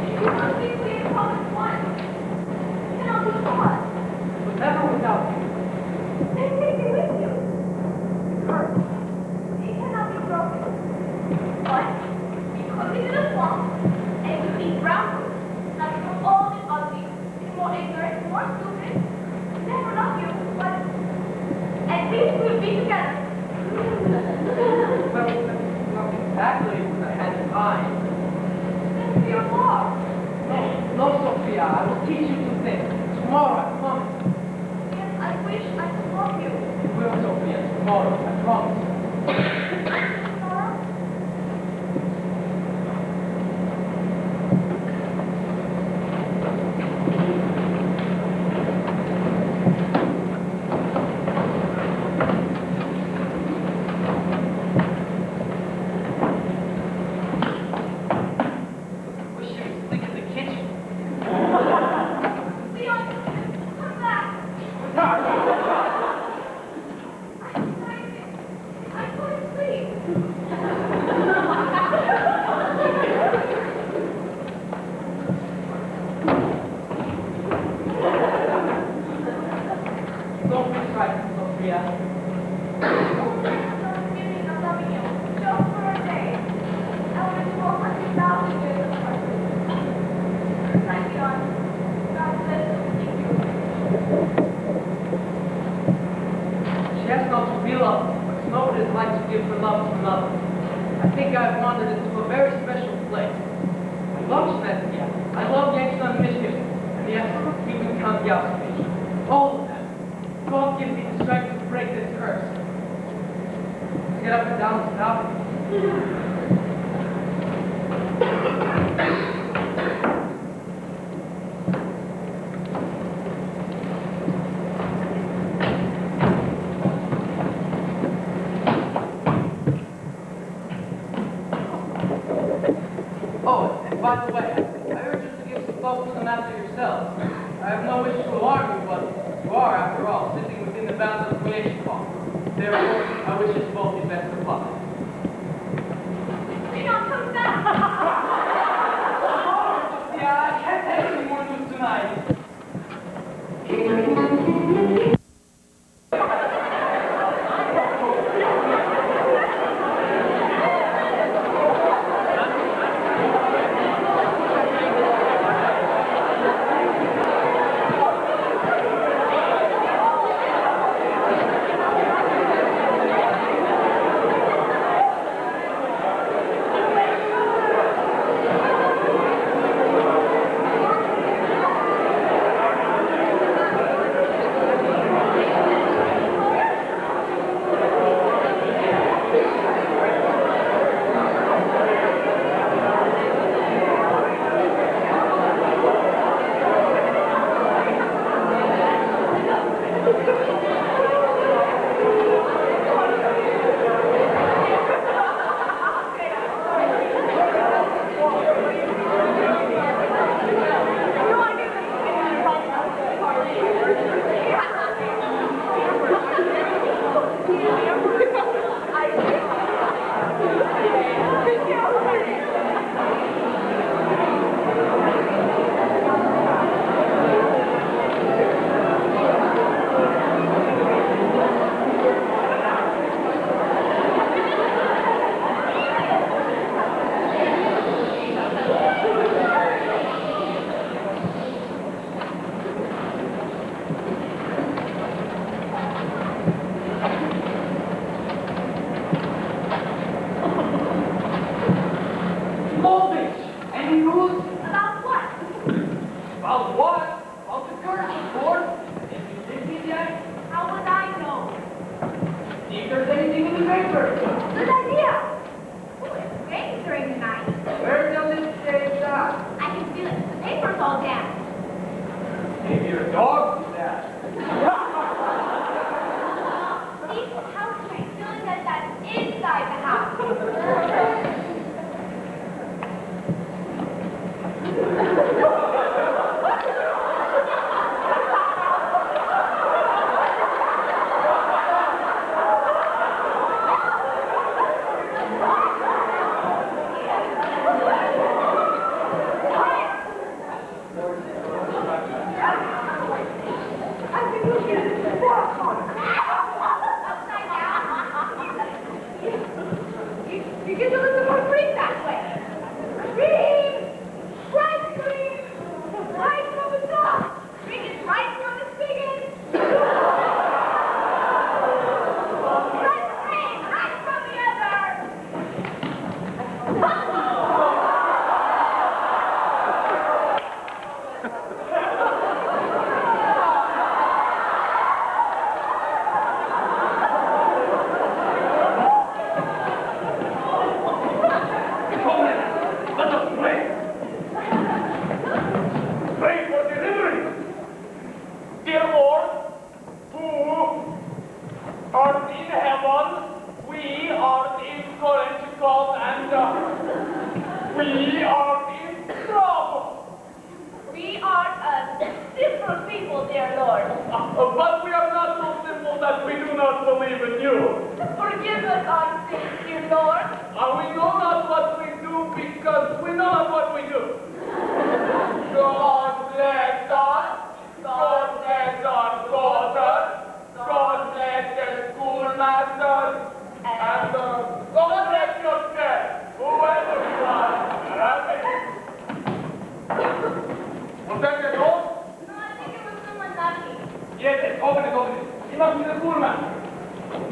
you must be clear in public once. Cannot be fought. But never without you. Then take me with you. First, it cannot be broken. But because we live in a swamp, and you eat brown food, not from old and ugly, and more ignorant, more stupid, never love you, but at least we will be together. Well, that's not exactly what I had in mind. Then we are lost. No, Sophia, I will teach you to think. Tomorrow, I promise. Yes, I wish I could love you. You will, Sophia, tomorrow, I promise. Tomorrow? Wish she was asleep in the kitchen. Leon, come back. I'm excited. I couldn't sleep. I've wandered into a very special place. I love Svezia. I love Yankson, Michigan. And yes, even Count Yasovich. All of them. God give me the strength to break this curse. To get up and down without it. Oh, and by the way, I urge you to give some thought to the matter yourselves. I have no wish to alarm you, but you are, after all, sitting within the bounds of creation law. Therefore, I wish you both the best of luck. Leon, come back! Yeah, I can't take any more news tonight.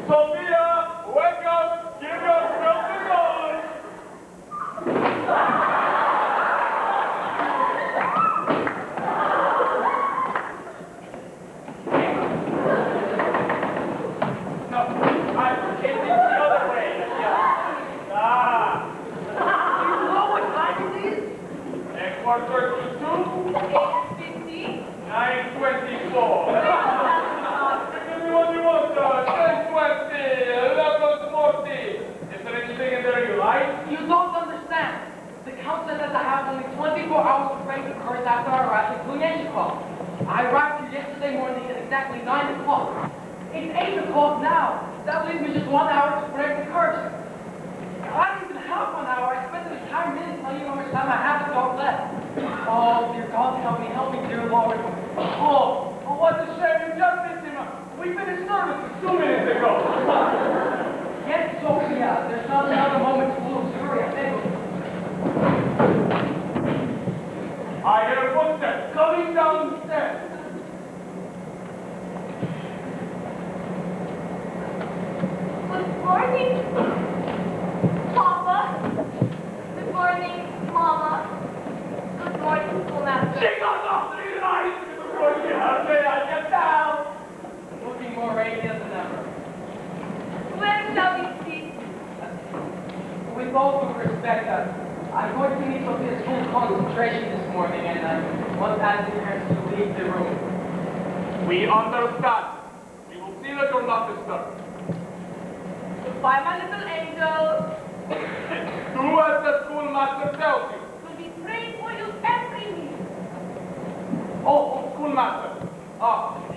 Sophia, wake up! Give yourself a gun! for 32? 8:50. 9:24. Give me what you want, 10:20, 11:40. Is there anything in there you like? You don't understand. The council says I have only 24 hours to break the curse after I arrived at Clunia's call. I arrived here yesterday morning at exactly 9 o'clock. It's 8 o'clock now. That leaves me just 1 hour to break the curse. I don't even have 1 hour. I spent the entire minute telling you how much time I have to talk left. Oh, dear God, help me, dear Lord. Oh, what a shame. You just missed him. We finished service 2 minutes ago. Yes, Sophia, there's not another moment to lose. Hurry, I beg you. I hear footsteps coming down the stairs. Good morning, Papa. Good morning, Mama. Good morning, schoolmaster. She goes off 3 nights before she has me. I get down. Looking more radiant than ever. Where shall we sit? With all due respect, I'm going to need Sophia's full concentration this morning, and I want to ask the parents to leave the room. We understand. We will see that you're not disturbed. Goodbye, my little angel. Do as the schoolmaster tells you. We'll be praying for you every minute. Oh, schoolmaster.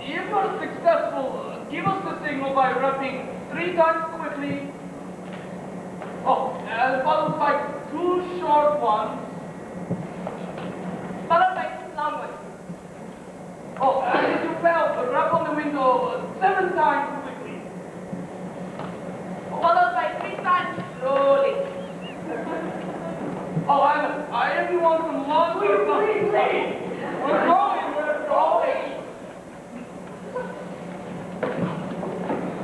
If you're successful, give us the signal by rapping 3 times quickly. Oh, and followed by 2 short ones. Followed by 2 long ones. Oh, and if you fail, rap on the window 7 times quickly. Followed by 3 times slowly. Oh, I only want some long please. We're going.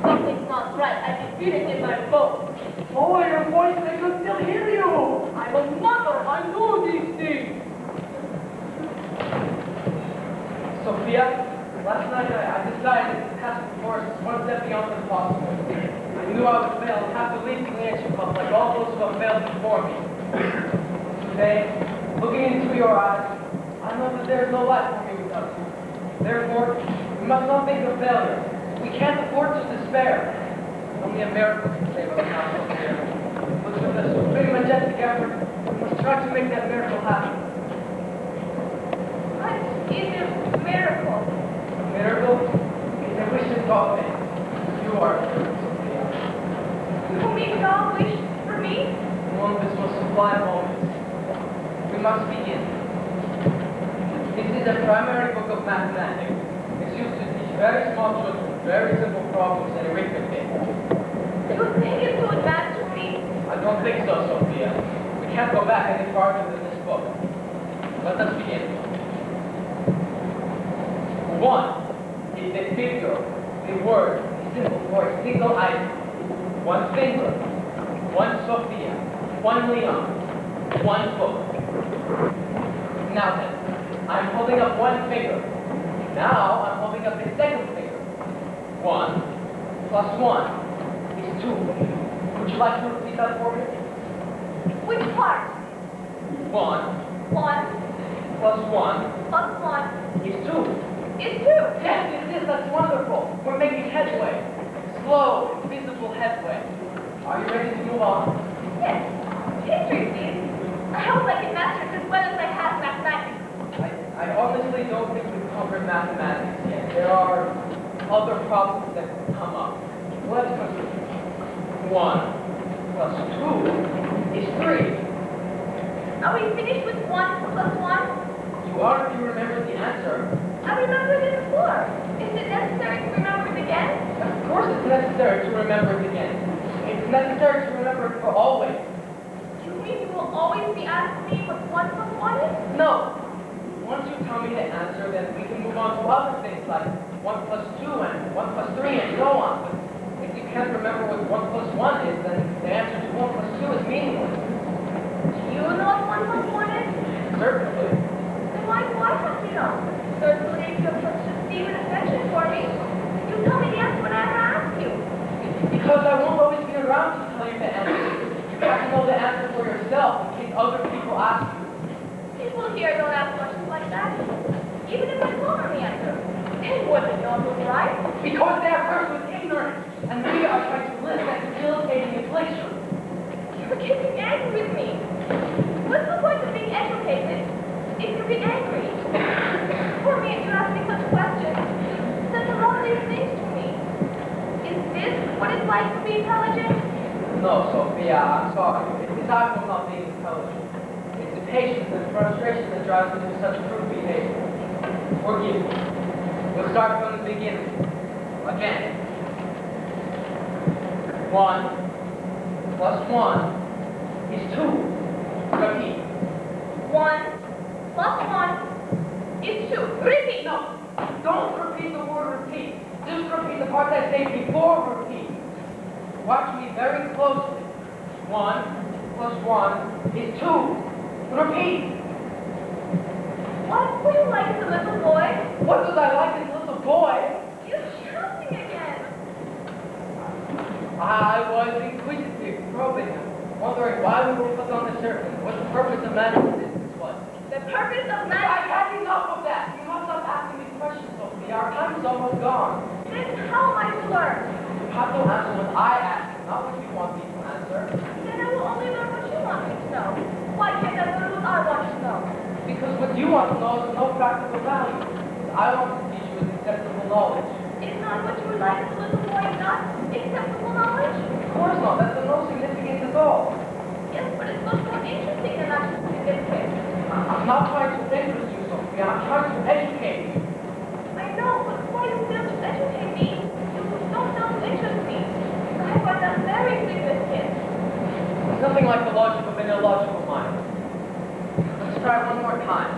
Something's not right. I can feel it in my bones. Oh, your voice, they can still hear you. I'm a mother. I know these things. Sophia, last night I decided to cast the force one step beyond the possible. I knew I would fail and have to leave the ancient club like all those who have failed before me. Today, looking into your eyes, I know that there is no life for me without you. Therefore, we must not think of failure. We can't afford to despair. Only a miracle can save us now, Sophia. But with a supreme majestic effort, we must try to make that miracle happen. What is a miracle? A miracle is a wish that God makes. You are a miracle, Sophia. You mean God wished for me? One of his most sublime moments. We must begin. This is a primary book of mathematics. It's used to teach very small children very simple problems in arithmetic. You think it would matter to me? I don't think so, Sophia. We can't go back any farther than this book. Let us begin. 1 is a figure, a word, a symbol for a single item. 1 finger, 1 Sophia, 1 Leon, 1 book. Now then, I'm holding up 1 finger. Now I'm holding up a second finger. 1 plus 1 is 2. Would you like to repeat that for me? Which part? 1 1 plus 1 plus 1 is 2. is 2. Yes, it is. That's wonderful. We're making headway. Slow, visible headway. Are you ready to move on? Yes. History, please. I hope I can master it as well as I have mathematics. I honestly don't think we've covered mathematics yet. There are other problems that come up. Let's continue. 1 plus 2 is 3. Are we finished with 1 plus 1? You are if you remember the answer. I remembered it before. Is it necessary to remember it again? Of course it's necessary to remember it again. It's necessary to remember it for always. You mean you will always be asking me what 1 plus 1 is? No. Once you tell me the answer, then we can move on to other things like 1 plus 2 and 1 plus 3 and so on. But if you can't remember what 1 plus 1 is, then the answer to 1 plus 2 is meaningless. Do you know what 1 plus 1 is? Certainly. Then why have you know? Certainly if you have such a deep affection for me, you tell me the answer whenever I ask you. Because I won't always be around to tell you the answer. You have to know the answer for yourself in case other people ask you. You People here don't ask questions like that. Even if I told them the answer, they wouldn't know it was right. Because they are cursed with ignorance, and we are trying to live that debilitating affliction. You're getting angry with me. What's the point of being educated if you get angry? For me, you ask me such questions. Says a lot of these things to me. Is this what it's like to be intelligent? No, Sophia, I'm sorry. It's not from not being intelligent. It's the patience and frustration that drives me to such crude behavior. Forgive me. We'll start from the beginning. Again. 1 plus 1 is 2. Repeat. 1 plus 1 is 2. Repeat. No, don't repeat the word repeat. Just repeat the part that stays before repeat. Watch me very closely. 1 plus 1 is 2. Repeat. What were you like as a little boy? What did I like as a little boy? You're shouting again. I was inquisitive, probing, wondering why we were put on this earth and what the purpose of man's existence was. The purpose of man. I've had enough of that. You must stop asking me questions, Sophie. Our time is almost gone. Then how am I to learn? You have to answer what I ask you, not what you want me to answer. Then I will only learn what you want me to know. Why can't I learn what I want to know? Because what you want to know is no practical value. I want to teach you with acceptable knowledge. Is not what you were like as a little boy not acceptable knowledge? Of course not. That's of no significance at all. Yes, but it's much more interesting than that significant. I'm not trying to interest you, Sophie. I'm trying to educate you. I know, but why you fail to educate me? You don't fail to interest me. I find that very significant. It's nothing like the logic of an illogical mind. Let's try one more time.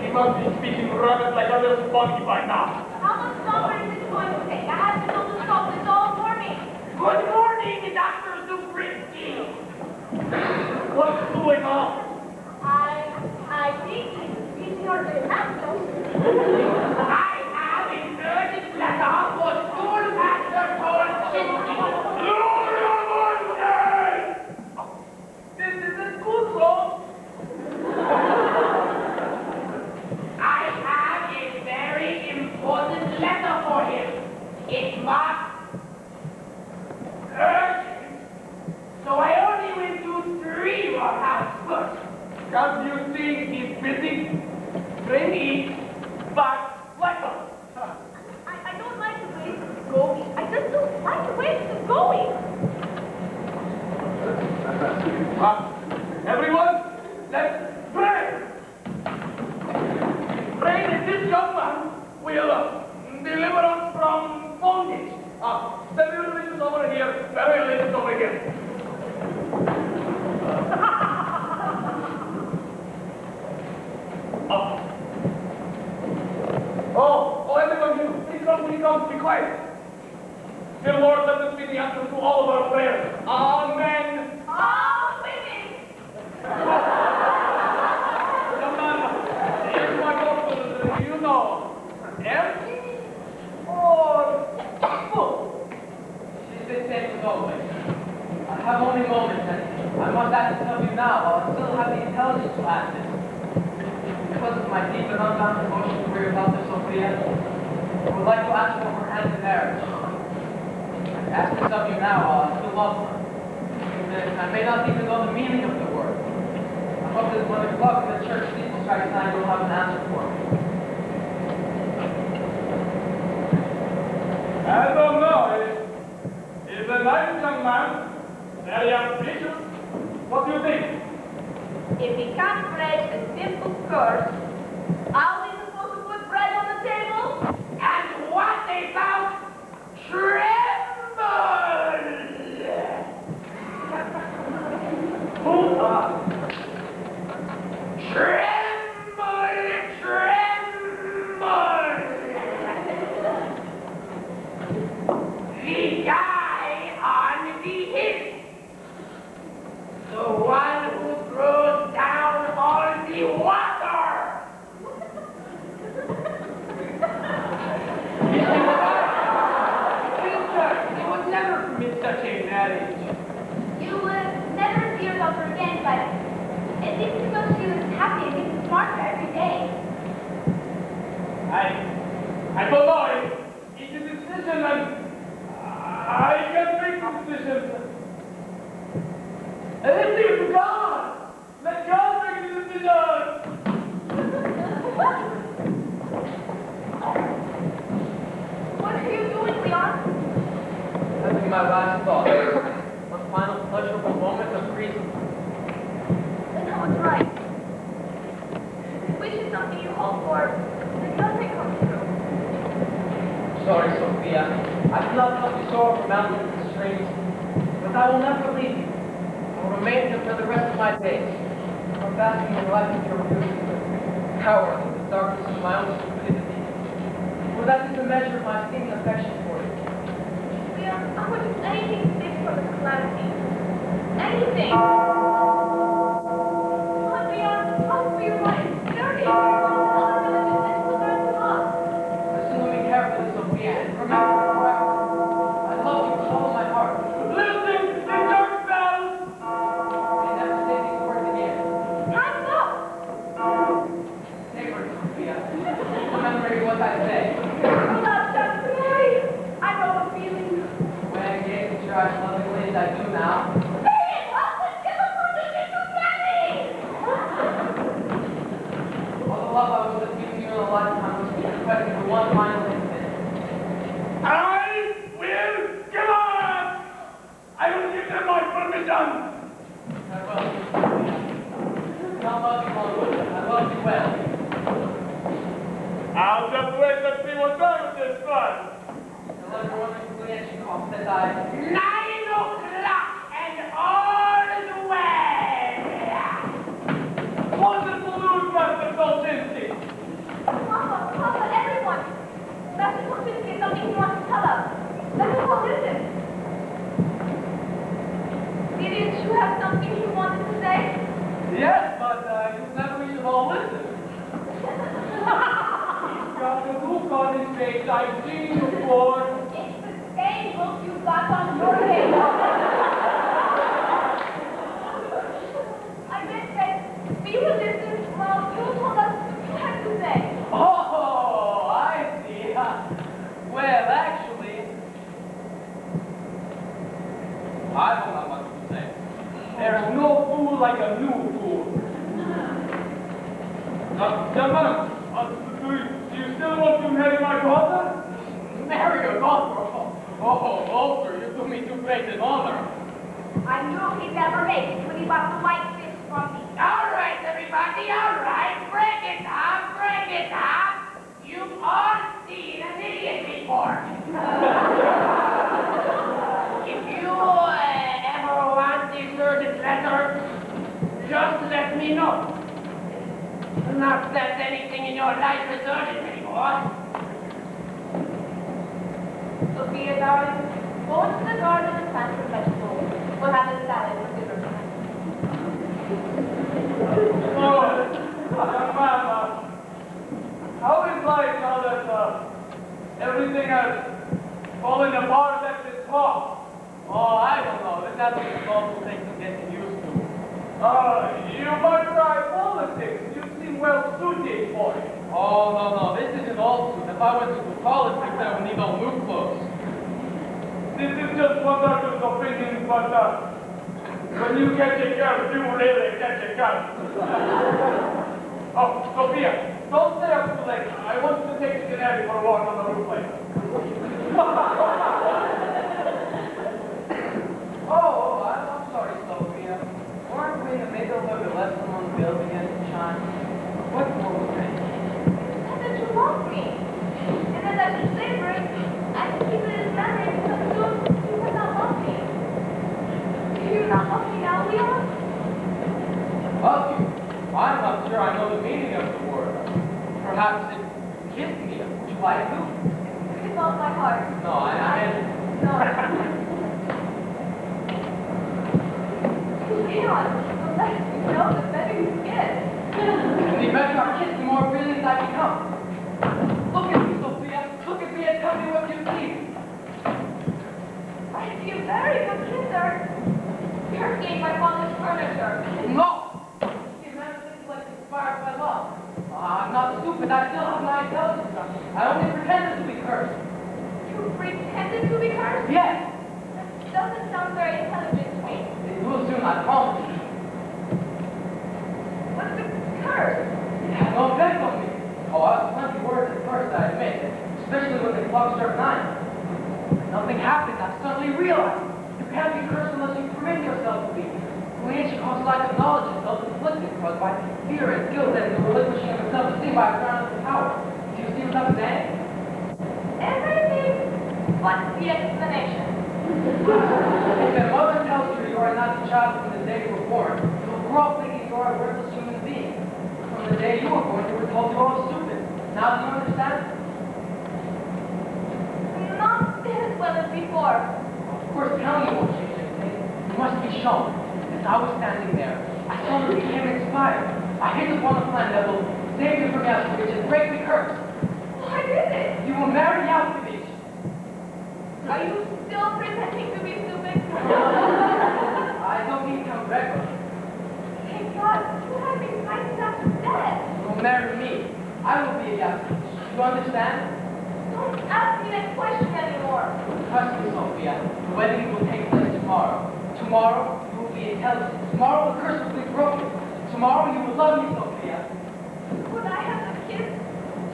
He must be speaking rubbish like a little monkey by now. How much longer is this going to take? I have to go to solve this all for me. Good morning, Dr. Zubrinsky. What's going on? I think he's speaking on the national. I have an urgent letter for Schoolmaster Polchinski. This is a school zone. I have a very important letter for him. It's marked urgent. So I only went to 3 your house first. As you see, he's busy. Bring it back letter. I don't like the way this is going. I just don't like the way this is going. Everyone, let's pray. Pray that this young man will deliver us from bondage. Semi-religious over here, very religious over here. Oh, everyone here, please come, be quiet. Dear Lord, let this be the answer to all of our prayers. Amen. Oh, women! Young man, here's my bottle, you know. Empty or full? She's been safe as always. I have only moments, and I must ask to tell you now, while I still have the intelligence to ask this. Because of my deep and unbound devotion for your daughter Sophia, I would like to ask for her hand in marriage. I ask this of you now while I still love her. Even if I may not even know the meaning of the word. I hope that when the clock in the church steeple strikes 9, you'll have an answer for me. I don't know. He's a nice young man, very ambitious. What do you think? If he can't break a simple curse, are we supposed to put bread on the table? And what about tremble? Who Tremble, tremble. The guy on the hill. The one who throws down all the water. They would never permit such a marriage. You would never see your daughter again, but at least you know thoughts? One final pleasurable moment of reason. Then I was right. Wish is something you hope for, that doesn't come true. Sorry, Sophia. I cannot help you soar over mountains and streams, but I will never leave you. I will remain here for the rest of my days. I'm basking in the light of your beauty, cowering in the darkness of my own stupidity. For that is the measure of my esteem and affection for you. Leon, I would do anything to save from this calamity. Anything. But Leon, I'll be your wife. Dirty. Other villages and to learn to love. Listen to me carefully, Sophia, and remember forever. I love you with all my heart. Listen, the church bells! I never say these words again. Time's up. Take her, Sophia. Remember what I say. Love, that's right. I know the feeling. When I gaze at your eyes lovingly as I do now, Say it, love, let's give up on this little daddy. all the love I was have given you in a lifetime was requested for one final instant. I will give up! I will give them my permission! I will. I don't love you long, I love you well. I'll just wait and see what's wrong with this fun. I love your wonderful Nancy cough that I... 9 o'clock and all is well. Wonderful news, Master Dolczynski. Papa, everyone. Master Kopinski has something he wants to tell us. Let us all listen. Didn't you have something you wanted to say? Yes, but you said we should all listen. He's got the look on his face I've seen before. It's the same look you got on your face. I meant that we would listen while you told us what you had to say. Oh, I see. Well, actually, I don't have much to say. There's no fool like a new fool. Gentlemen, do you still want to marry my daughter? Marry your daughter? Oh, Walter, you do me too great an honor. I knew he'd never make it when he bought the white fish from me. All right, everybody, all right. Bring it up, bring it up. You've all seen an idiot before. If you ever want this urgent letter, just let me know. Not that anything in your life is urgent anymore. Sophia, darling, go into the garden and plant your vegetables. We'll have a salad for dinner tonight. Oh, young man, how is life now that everything has fallen apart at the top? Oh, I don't know. That's what it's also taking getting used to. You might try politics. You seem well suited for it. Oh, no, this isn't all suit. If I went to politics, I would need all new clothes. This is just one doctor's opinion, but when you catch a girl, you really catch a gun. Oh, Sophia, don't stay up too late. I want you to take the canary for a walk on the roof later. Oh, I'm sorry, Sophia. Weren't we in the middle of a lesson on the building against the chime? What more was it? And that you love me. And then I should savor it and keep it in memory because soon you will not love me. Do you not love me now, Leon? Love you? I'm not sure I know the meaning of the word. Perhaps it kissed me. Would you like to? It melts my heart. No, I meant... No. Leon, the less you know, the better you get. And the better I kiss, the more brilliant I become. Look at me, Sophia. Look at me and tell me what you see. I see a very good kisser. You're seeing my father's furniture. No! See, man, things like inspired by love. I'm not stupid. I still have my intelligence. I only pretended to be cursed. You pretended to be cursed? Yes. That doesn't sound very intelligent to me. It will soon, I promise you. What's the curse? It had no effect on me. Oh, I was plenty worried at first, I admit. Especially when the clock struck 9. Nothing happened. I suddenly realized You can't be cursed unless you permit yourself to be. Creation causes lack of knowledge and self-inflicted, caused by fear and guilt and the relinquishing of self-esteem by a ground of power. Do you see what I'm saying? Everything but the explanation. If a mother tells you you are not the child from the day you were born, you will grow up thinking you are a worthless human being. From the day you were born, you were told you were all stupid. Now do you understand? Not as well as before. Of course, telling you won't change anything. You must be shown. As I was standing there, I suddenly became inspired. I hit upon a plan that will save you from Yaskovich and break the curse. What is it? You will marry Yaskovich. Are you still pretending to be stupid? I don't mean come regular. Thank God, you have been nice enough to death. You will marry me. I will be a Yaskovich. You understand? Don't ask me that question anymore. Trust me, Sophia. The wedding will take place tomorrow. Tomorrow, you will be intelligent. Tomorrow, the curse will be broken. Tomorrow, you will love me, Sophia. Would I have a kiss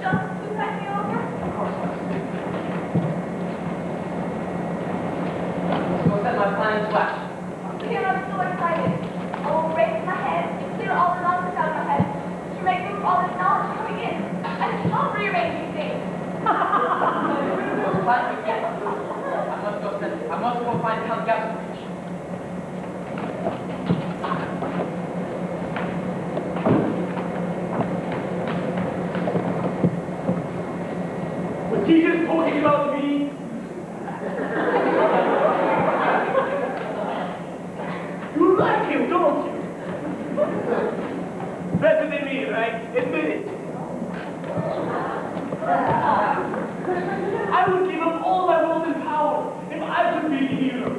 just to tide me over? Of course, Sophia. Let's go set my plan in flash. Here I'm so excited. I will raise my head and clear all the nonsense out of my head to make room for all this knowledge coming in. I stop rearranging things. I must go find Count Gasparovich. Was he just talking about me? You like him, don't you? Better than me, right? Admit it. I would give up all my wealth and power if I could be the hero.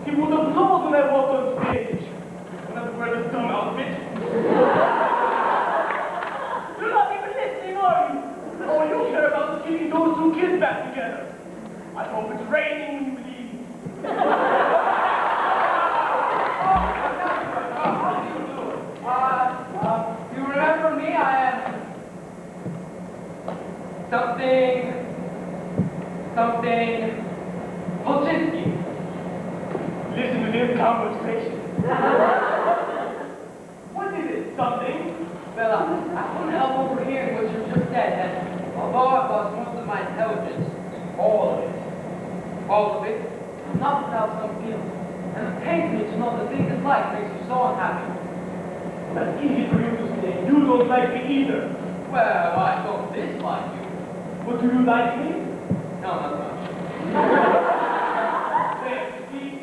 He would applaud when I walk on stage. Another word is dumb outfit. You're not even listening, are you? All you care about is getting those two kids back together. I hope it's raining when you leave. You remember me? I am something Polchinski. Listen to this conversation. What is it? Something? Well, I couldn't help overhearing what you just said, and although I've lost most of my intelligence, all of it, I'm not without some feeling. And it pains me to know that being disliked makes you so unhappy. That's easy for you to say. You don't like me either. Well, I don't dislike you. But do you like me? No, not much. Say, please.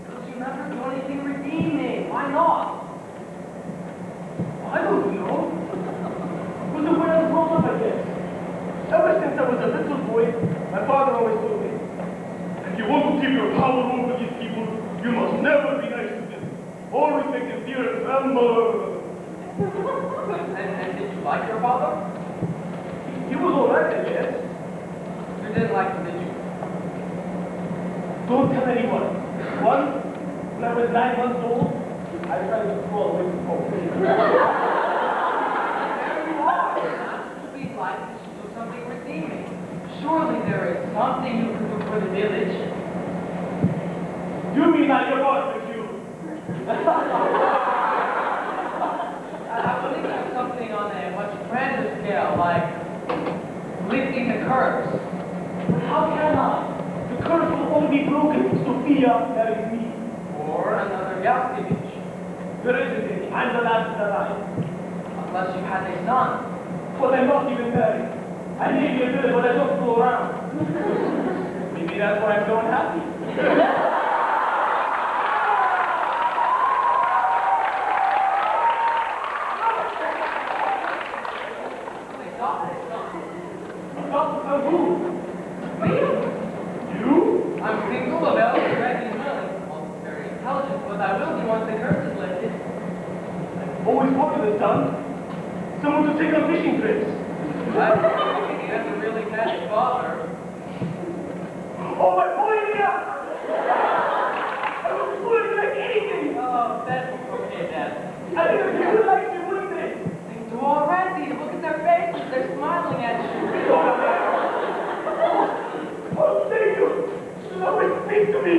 Because you never do anything redeeming. Why not? I don't know. Was the way I was brought up, I guess. Ever since I was a little boy, my father always told me, if you want to keep your power over these people, you must never be nice to them. Always make them fear and tremble. And did you like your father? He was all right, I guess. You didn't like him, did you? Don't tell anyone. Once, when I was 9 months old, I tried to crawl away from home. There you are. Not to be liked, you should do something redeeming. Surely there is something you can do for the village. You mean like your barbecue? I believe there's something on a much grander scale, like lifting the curse. But how can I? The curse will only be broken if Sophia marries me. Or another Yaskovich. There isn't any. I'm the last of the line. Unless you had a son. Well, I'm not even married. I may be a bit, but I don't fool around. Maybe that's why I'm so unhappy. I'm single, available, ready, and willing. Also very intelligent, but I will be once the curse is lifted. I've always wanted a son. Someone to take on fishing trips. I'm thinking he doesn't really catch his father. Oh, my boy, yeah! I was willing to like anything. Oh, that's okay, Dad. I think you would like me, wouldn't they? They do already. Look at their faces. They're smiling at you. Oh, thank you. Somebody speak to me.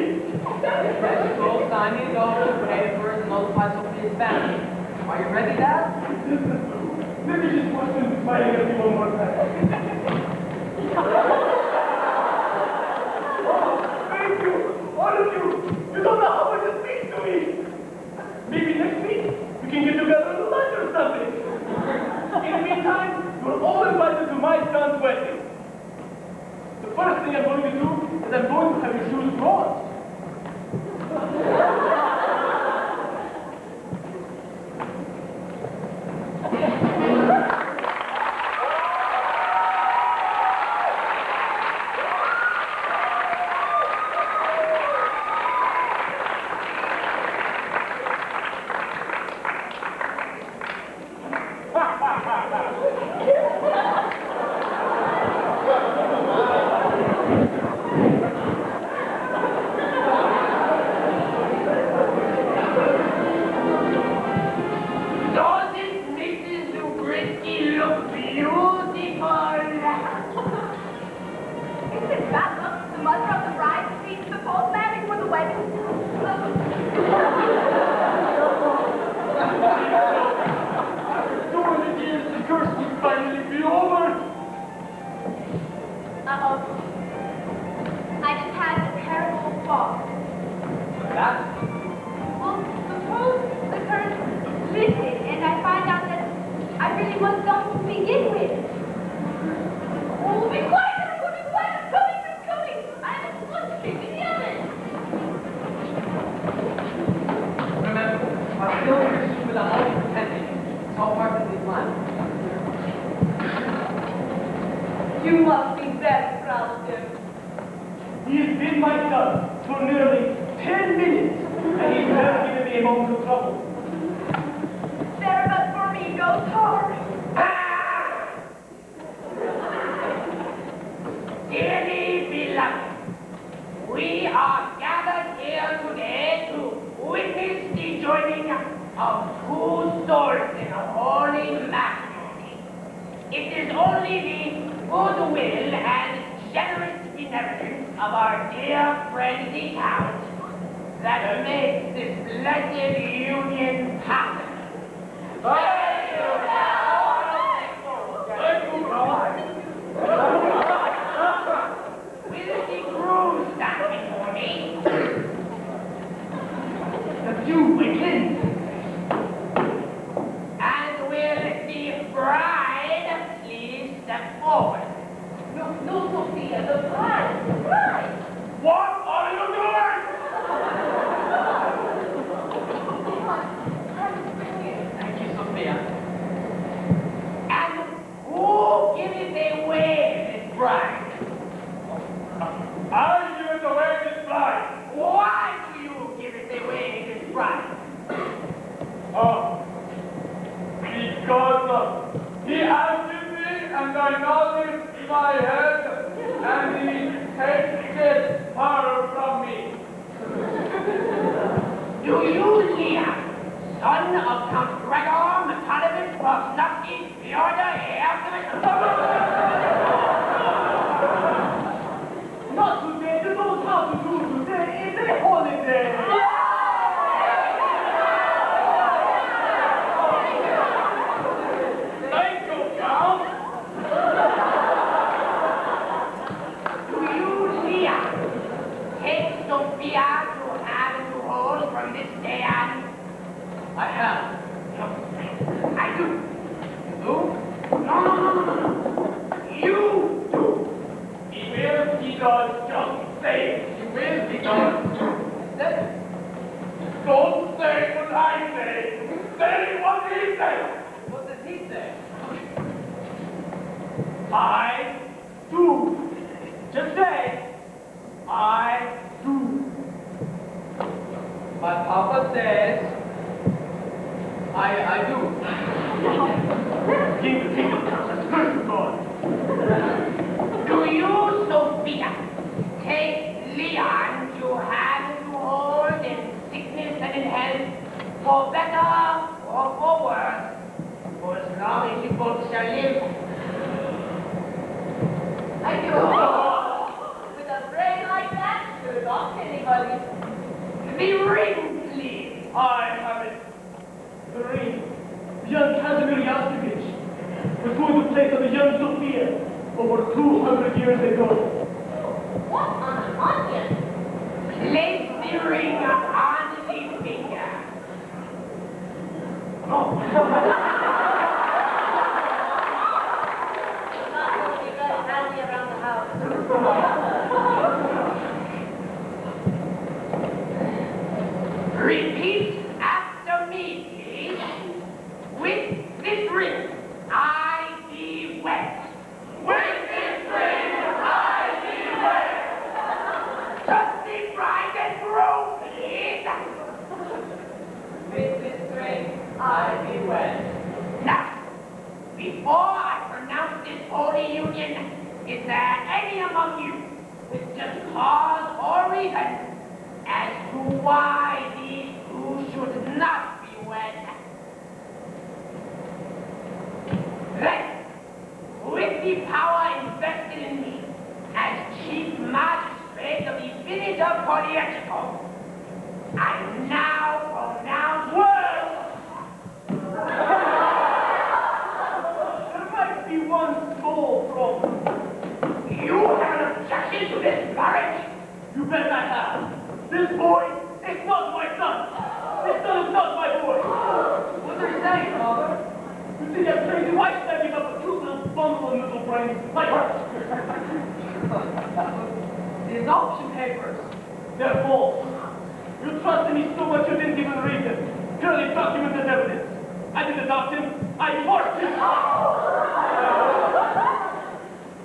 Let me just watch them smiling at me one more time. Thank you, all of you. You don't know how much it means to me. Maybe next week we can get together and lunch or something. In the meantime, you're all invited to my son's wedding. The first thing I'm going to do is I'm going to have your shoes bronzed. You must be very proud of him. He has been my son for nearly 10 minutes, and he's never given me a moment of trouble. There, but for me, goes hard. Dearly beloved, we are gathered here today to witness the joining of two souls in holy matrimony. It is only the goodwill and generous benevolence of our dear friend the Count that makes this blessed union possible. Thank you, Will the groom stand before me? That's you, McKinney. And will the bride please step forward? No, Sophia, the bride. What are you doing? Thank you, Sophia. And who giveth away this bride? I give it away this bride. Why do you give it away this bride? Because he asks me and I nodded my head and he takes her from me. Do you, Leon, son of Count Gregor Makanovich Bosnowski, the order Not today, you don't have to do today, it's a holiday. Thank you, Count. Do you, Leon, take Sophia to have and to hold from this day on? I have. I do. You? No. You do. He will, he does, just say it. You will be done. Say it. Don't say what I say. Say what he says. What does he say? I do. Just say, I do. My papa says, I do. King, curse God. Do you, Sophia, take Leon to have and to hold in sickness and in health, for better or for worse, for as long as you both shall live? I do. With a brain like that, you'd off anybody. The ring, please. I have it. The ring. Young Casimir Yastovich was going to place on the young Sophia over 200 years ago. What on the onion? Place the ring on the finger. Oh. You got it handy around the house. Repeat after me, please. With this ring, I be wed. With this ring, I be wed. Just the bride and groom, please. With this ring, I be wed. Now, before I pronounce this holy union, is there any among you with just cause or reason as to why these two should not be wed? Then, with the power invested in me as chief magistrate of the village of Polietico, I now pronounce There might be one small problem. you have an objection to this marriage? You bet I have. This boy is not my son. This son is not my boy. What are you saying, Father? You see that crazy wife standing up a cute little bundle of little brains like her. The adoption papers. They're false. You trusted me so much you didn't even read them. Clearly documented evidence. I didn't adopt him. I forced him.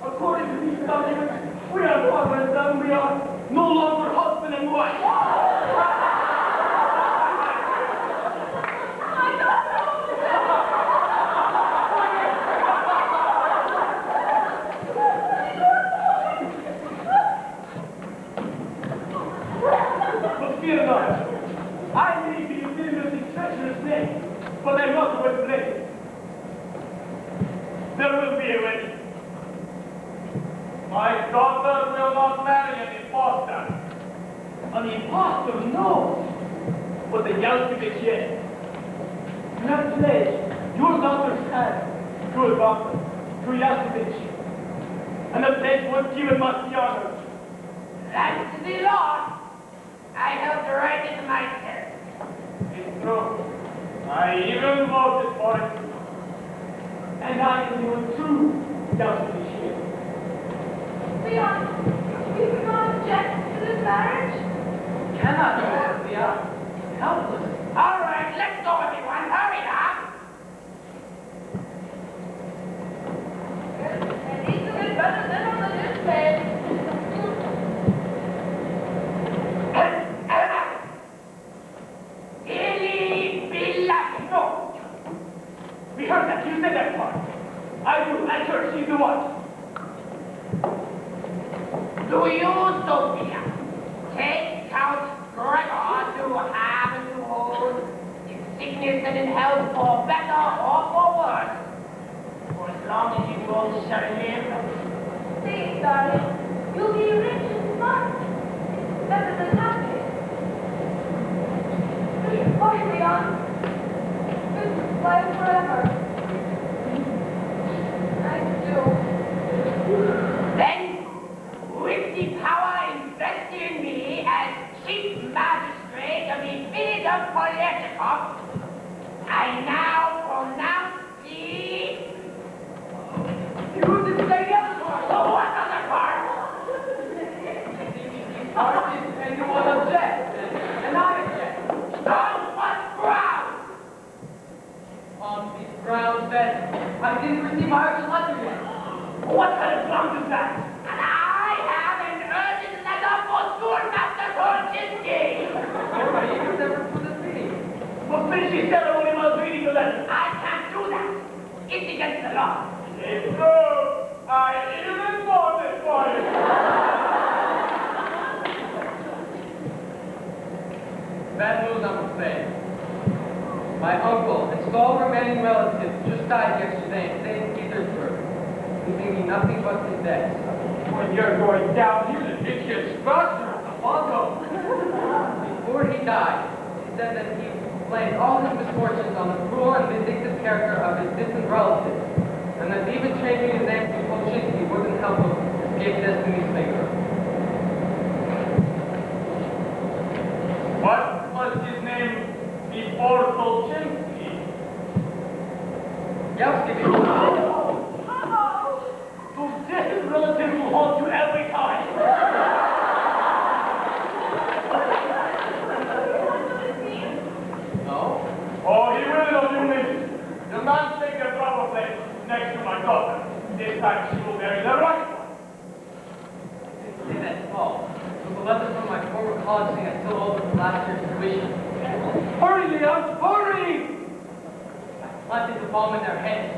According to these documents, we are father and son. We are no longer husband and wife. But fear not. I may be a dangerously treacherous man, but I'm not worth blaming. There will be a wedding. My daughter will not marry an impostor. An impostor, no. But the Yastovich, yes. You have pledged your daughter's hand to a daughter, to Yastovich. And the pledge was given Marciano. That's the law. I helped write it myself. It's true. I even voted for it. And I am your true Yastovich here. Leon, you cannot object to this marriage? Cannot do it, Sophia. Helpless. All right, let's go, everyone. Hurry up. And these will get better than on the display. Illy Billa. No. We heard that. You said that part. I do. I heard she's the one. Do you, Sophia, take Count Gregor to have and to hold in sickness and in health for better or for worse, for as long as you both shall live? Please, darling, you'll be rich and smart. It's better than happy. Oh, Leon, this is life forever. I do. Then, with the power invested in me as chief magistrate of the village of Polietico, I now pronounce the... You didn't say the other part. So what other part? Part is anyone objects, and I object. On what ground? On the grounds that I didn't receive Irish letter yet. What kind of ground is that? And I have an urgent letter for Schoolmaster Torchinsky. Nobody has ever put a fee. But finish ceremony while reading the letter. I can't do that. It's against the law. It's true. I even voted for it. Bad news, I'm afraid. My uncle and sole remaining relative just died yesterday in St. Petersburg, leaving me nothing but his debts. When you're going down, you should hit your structure at the bottom. Before he died, he said that he blamed all his misfortunes on the cruel and vindictive character of his distant relatives, and that even changing his name to Polchinski wouldn't help him escape destiny's finger. What was his name before Polchinski? Yowski. Those distant relatives will haunt you every time. No? Oh, he will in a few minutes. The man take a proper place next to my daughter. This time she will marry the right one. I didn't say that at all. It was a letter from my former college saying I still owe them last year's tuition. Hurry, Leon, hurry! I planted the bomb in their heads.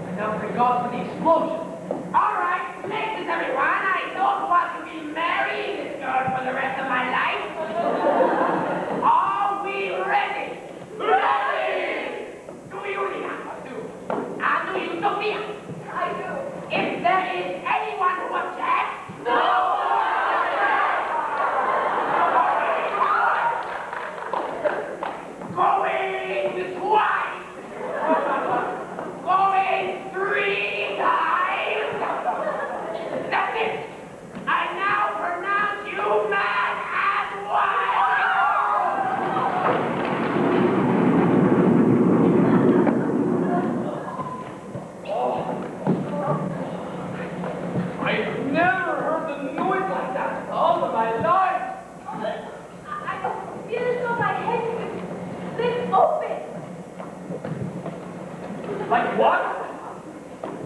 I now pray God for the explosion. All right, listen, everyone. I don't want to be marrying this girl for the rest of my life. Are we ready? Ready! Do you, Lina? I do. And do you, Sophia? I do. If there is anyone who objects, no! Going twice! Going 3 times! That's it! I now pronounce you mad and wild! I've never heard the noise like that in all of my life. I feel as though my head is split open. Like what?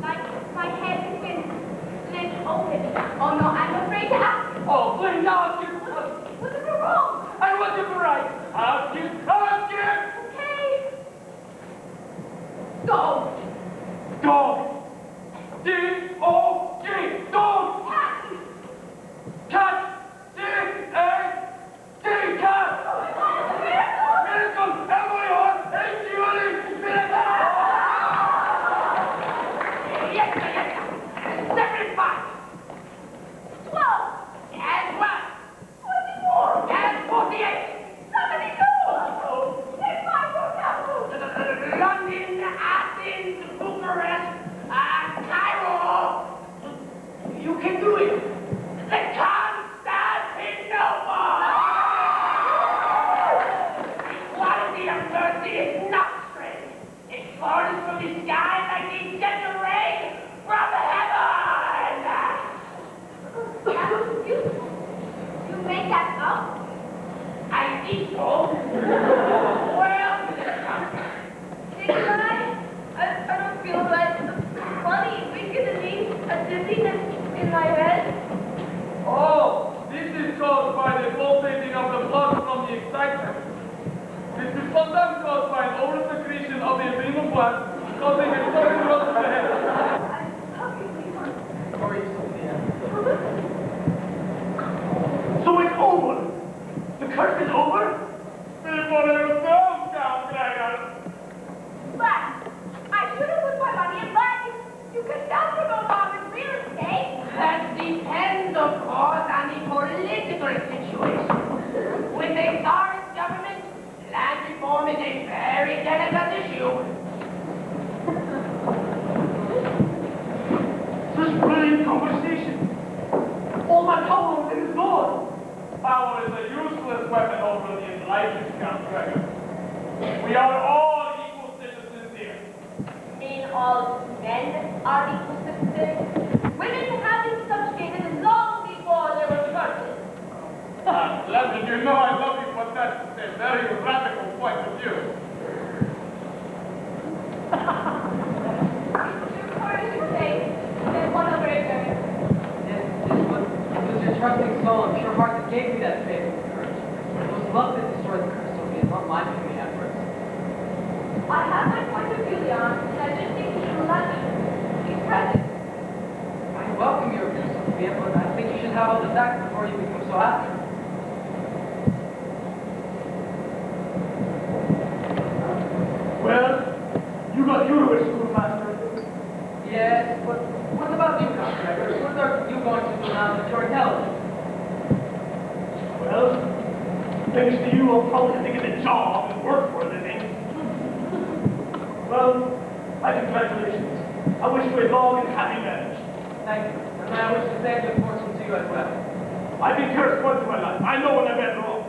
Like my head has been split open. Oh no, I'm afraid to ask. Oh, please, now ask it. Was it wrong? I want you right. Ask it, ask it. Okay. Go. Dog. D-O-G. Dog. Cat. Cat. C-A-T. Cat. Miracle. M-I-R. H-U-L-E. Miracle. Yes, sir, yes, sir. 75. 12. And 1. 24. And 48. 72. Take my vocabulary. London, Athens, Bucharest, Cairo. You can do it. Constantinople. Equality of mercy is not strange. It falls from the sky like the gentle rain from heaven. You made that up? I think so. Well, I don't feel right. Funny, wicked and me, a dizziness in my head. Oh, this is caused by the pulsating of the blood from the excitement. This is sometimes caused by an over-secretion of the adrenal gland, causing a sudden rush to the head. I'm talking to you. Sorry, Sophia. So it's over. The curse is over? People yourself, Count Gregor. But I should have put my money in Latin. You can never go wrong with real estate. that depends, of course, on the political situation. With a Tsarist government, land reform is a very delicate issue. Such brilliant conversation. All my power was in his sword. Power is a useless weapon over the enlightened, Count Gregor. We are all equal citizens here. Mean all men are equal citizens. Women have been subjugated long before there were churches. Leslie, you know I love you, but that's a very radical point of view. There's one over here. It was your trusting soul and pure heart that gave me that faith and courage. It was love that destroyed the curse, Sophia, not my puny efforts. I have my point of view, Leon, and I just think you should let me. He's present. I welcome your views, Sophia, but I think you should have all the tact before you become so active. Well, you got your schoolmaster. Yes, but what about you, Count Gregor? What are you going to do now that you're intelligent? Well, Thanks to you, I'll probably have to get a job and work for a living. Well, my congratulations. I wish you a long and happy marriage. Thank you. And I wish the same good fortune to you as well. I've been cursed once in my life. I know when I'm better off.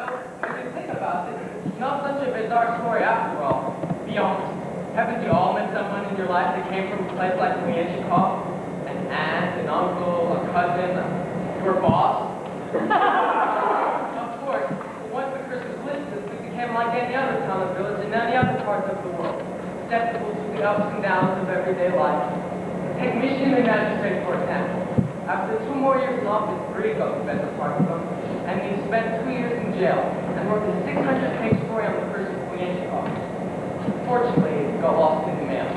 Well, if you think about it, it's not such a bizarre story after all. Be honest. Haven't you all met someone in your life that came from a place like Wichita? An aunt, an uncle, a cousin, your boss? Of course, once the curse was lifted, we became like any other town or village in any other parts of the world, susceptible to the ups and downs of everyday life. Take Michigan magistrate, for example. After 2 more years in office, Rigo spent the part of them, and he spent 2 years in jail and wrote a 600-page story on the curse of Wichita. Fortunately, it got lost in the mail.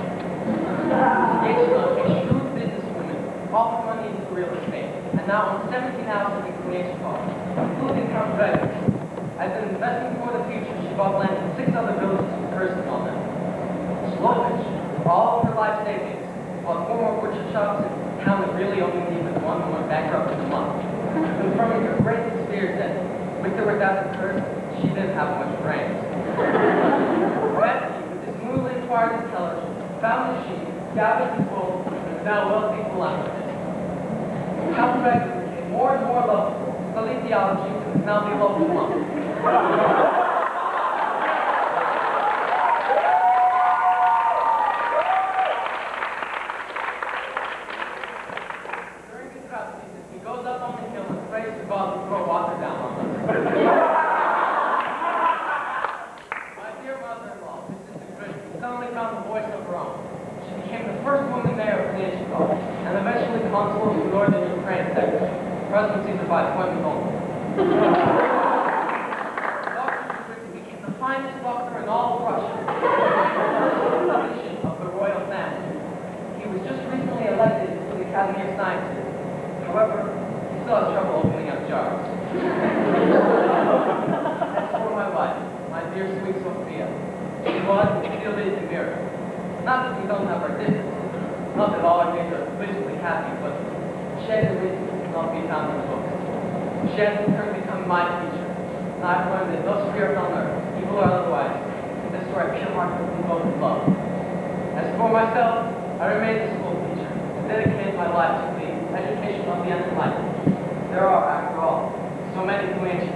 Wichita, a shrewd businesswoman, offered money into real estate, and now owns 17 houses in Wichita, including Count Frederick. As an investment for the future, she bought land in 6 other villages with curses on them. Slovich, all of her life savings, bought 4 more butcher shops in a town that really only needed one and went bankrupt in a month. Confirming her greatest fears that, with or without the curse, she didn't have much brains. Betsy, with his newly acquired intelligence, found the sheep, gathered his wool, and is now a wealthy philanthropist. Count Frederick became more and more lovable, studied theology, and is now the local monk. During the drought season, he goes up on the hill and prays to God to throw water down on us. My dear mother-in-law, Mrs. DeGriffin, suddenly found a voice of her own. She became the first woman mayor of Wichita, and eventually consul of the northern Ukraine section. Presidencies are by appointment only. Became the finest doctor in all of Russia, of the royal family. He was just recently elected to the Academy of Sciences. However, he still has trouble opening up jars. As for my wife, my dear sweet Sophia, she was and still is a miracle. Not that we don't have our differences, not that all our days are blissfully happy, but she has a reason to not be found in the books. She has in turn become my teacher. And I've learned that no spirit on earth, evil or otherwise, can destroy a pure heart of devoted love. As for myself, I remain a school teacher and dedicate my life to the education of the unenlightened. There are, after all, so many who ancient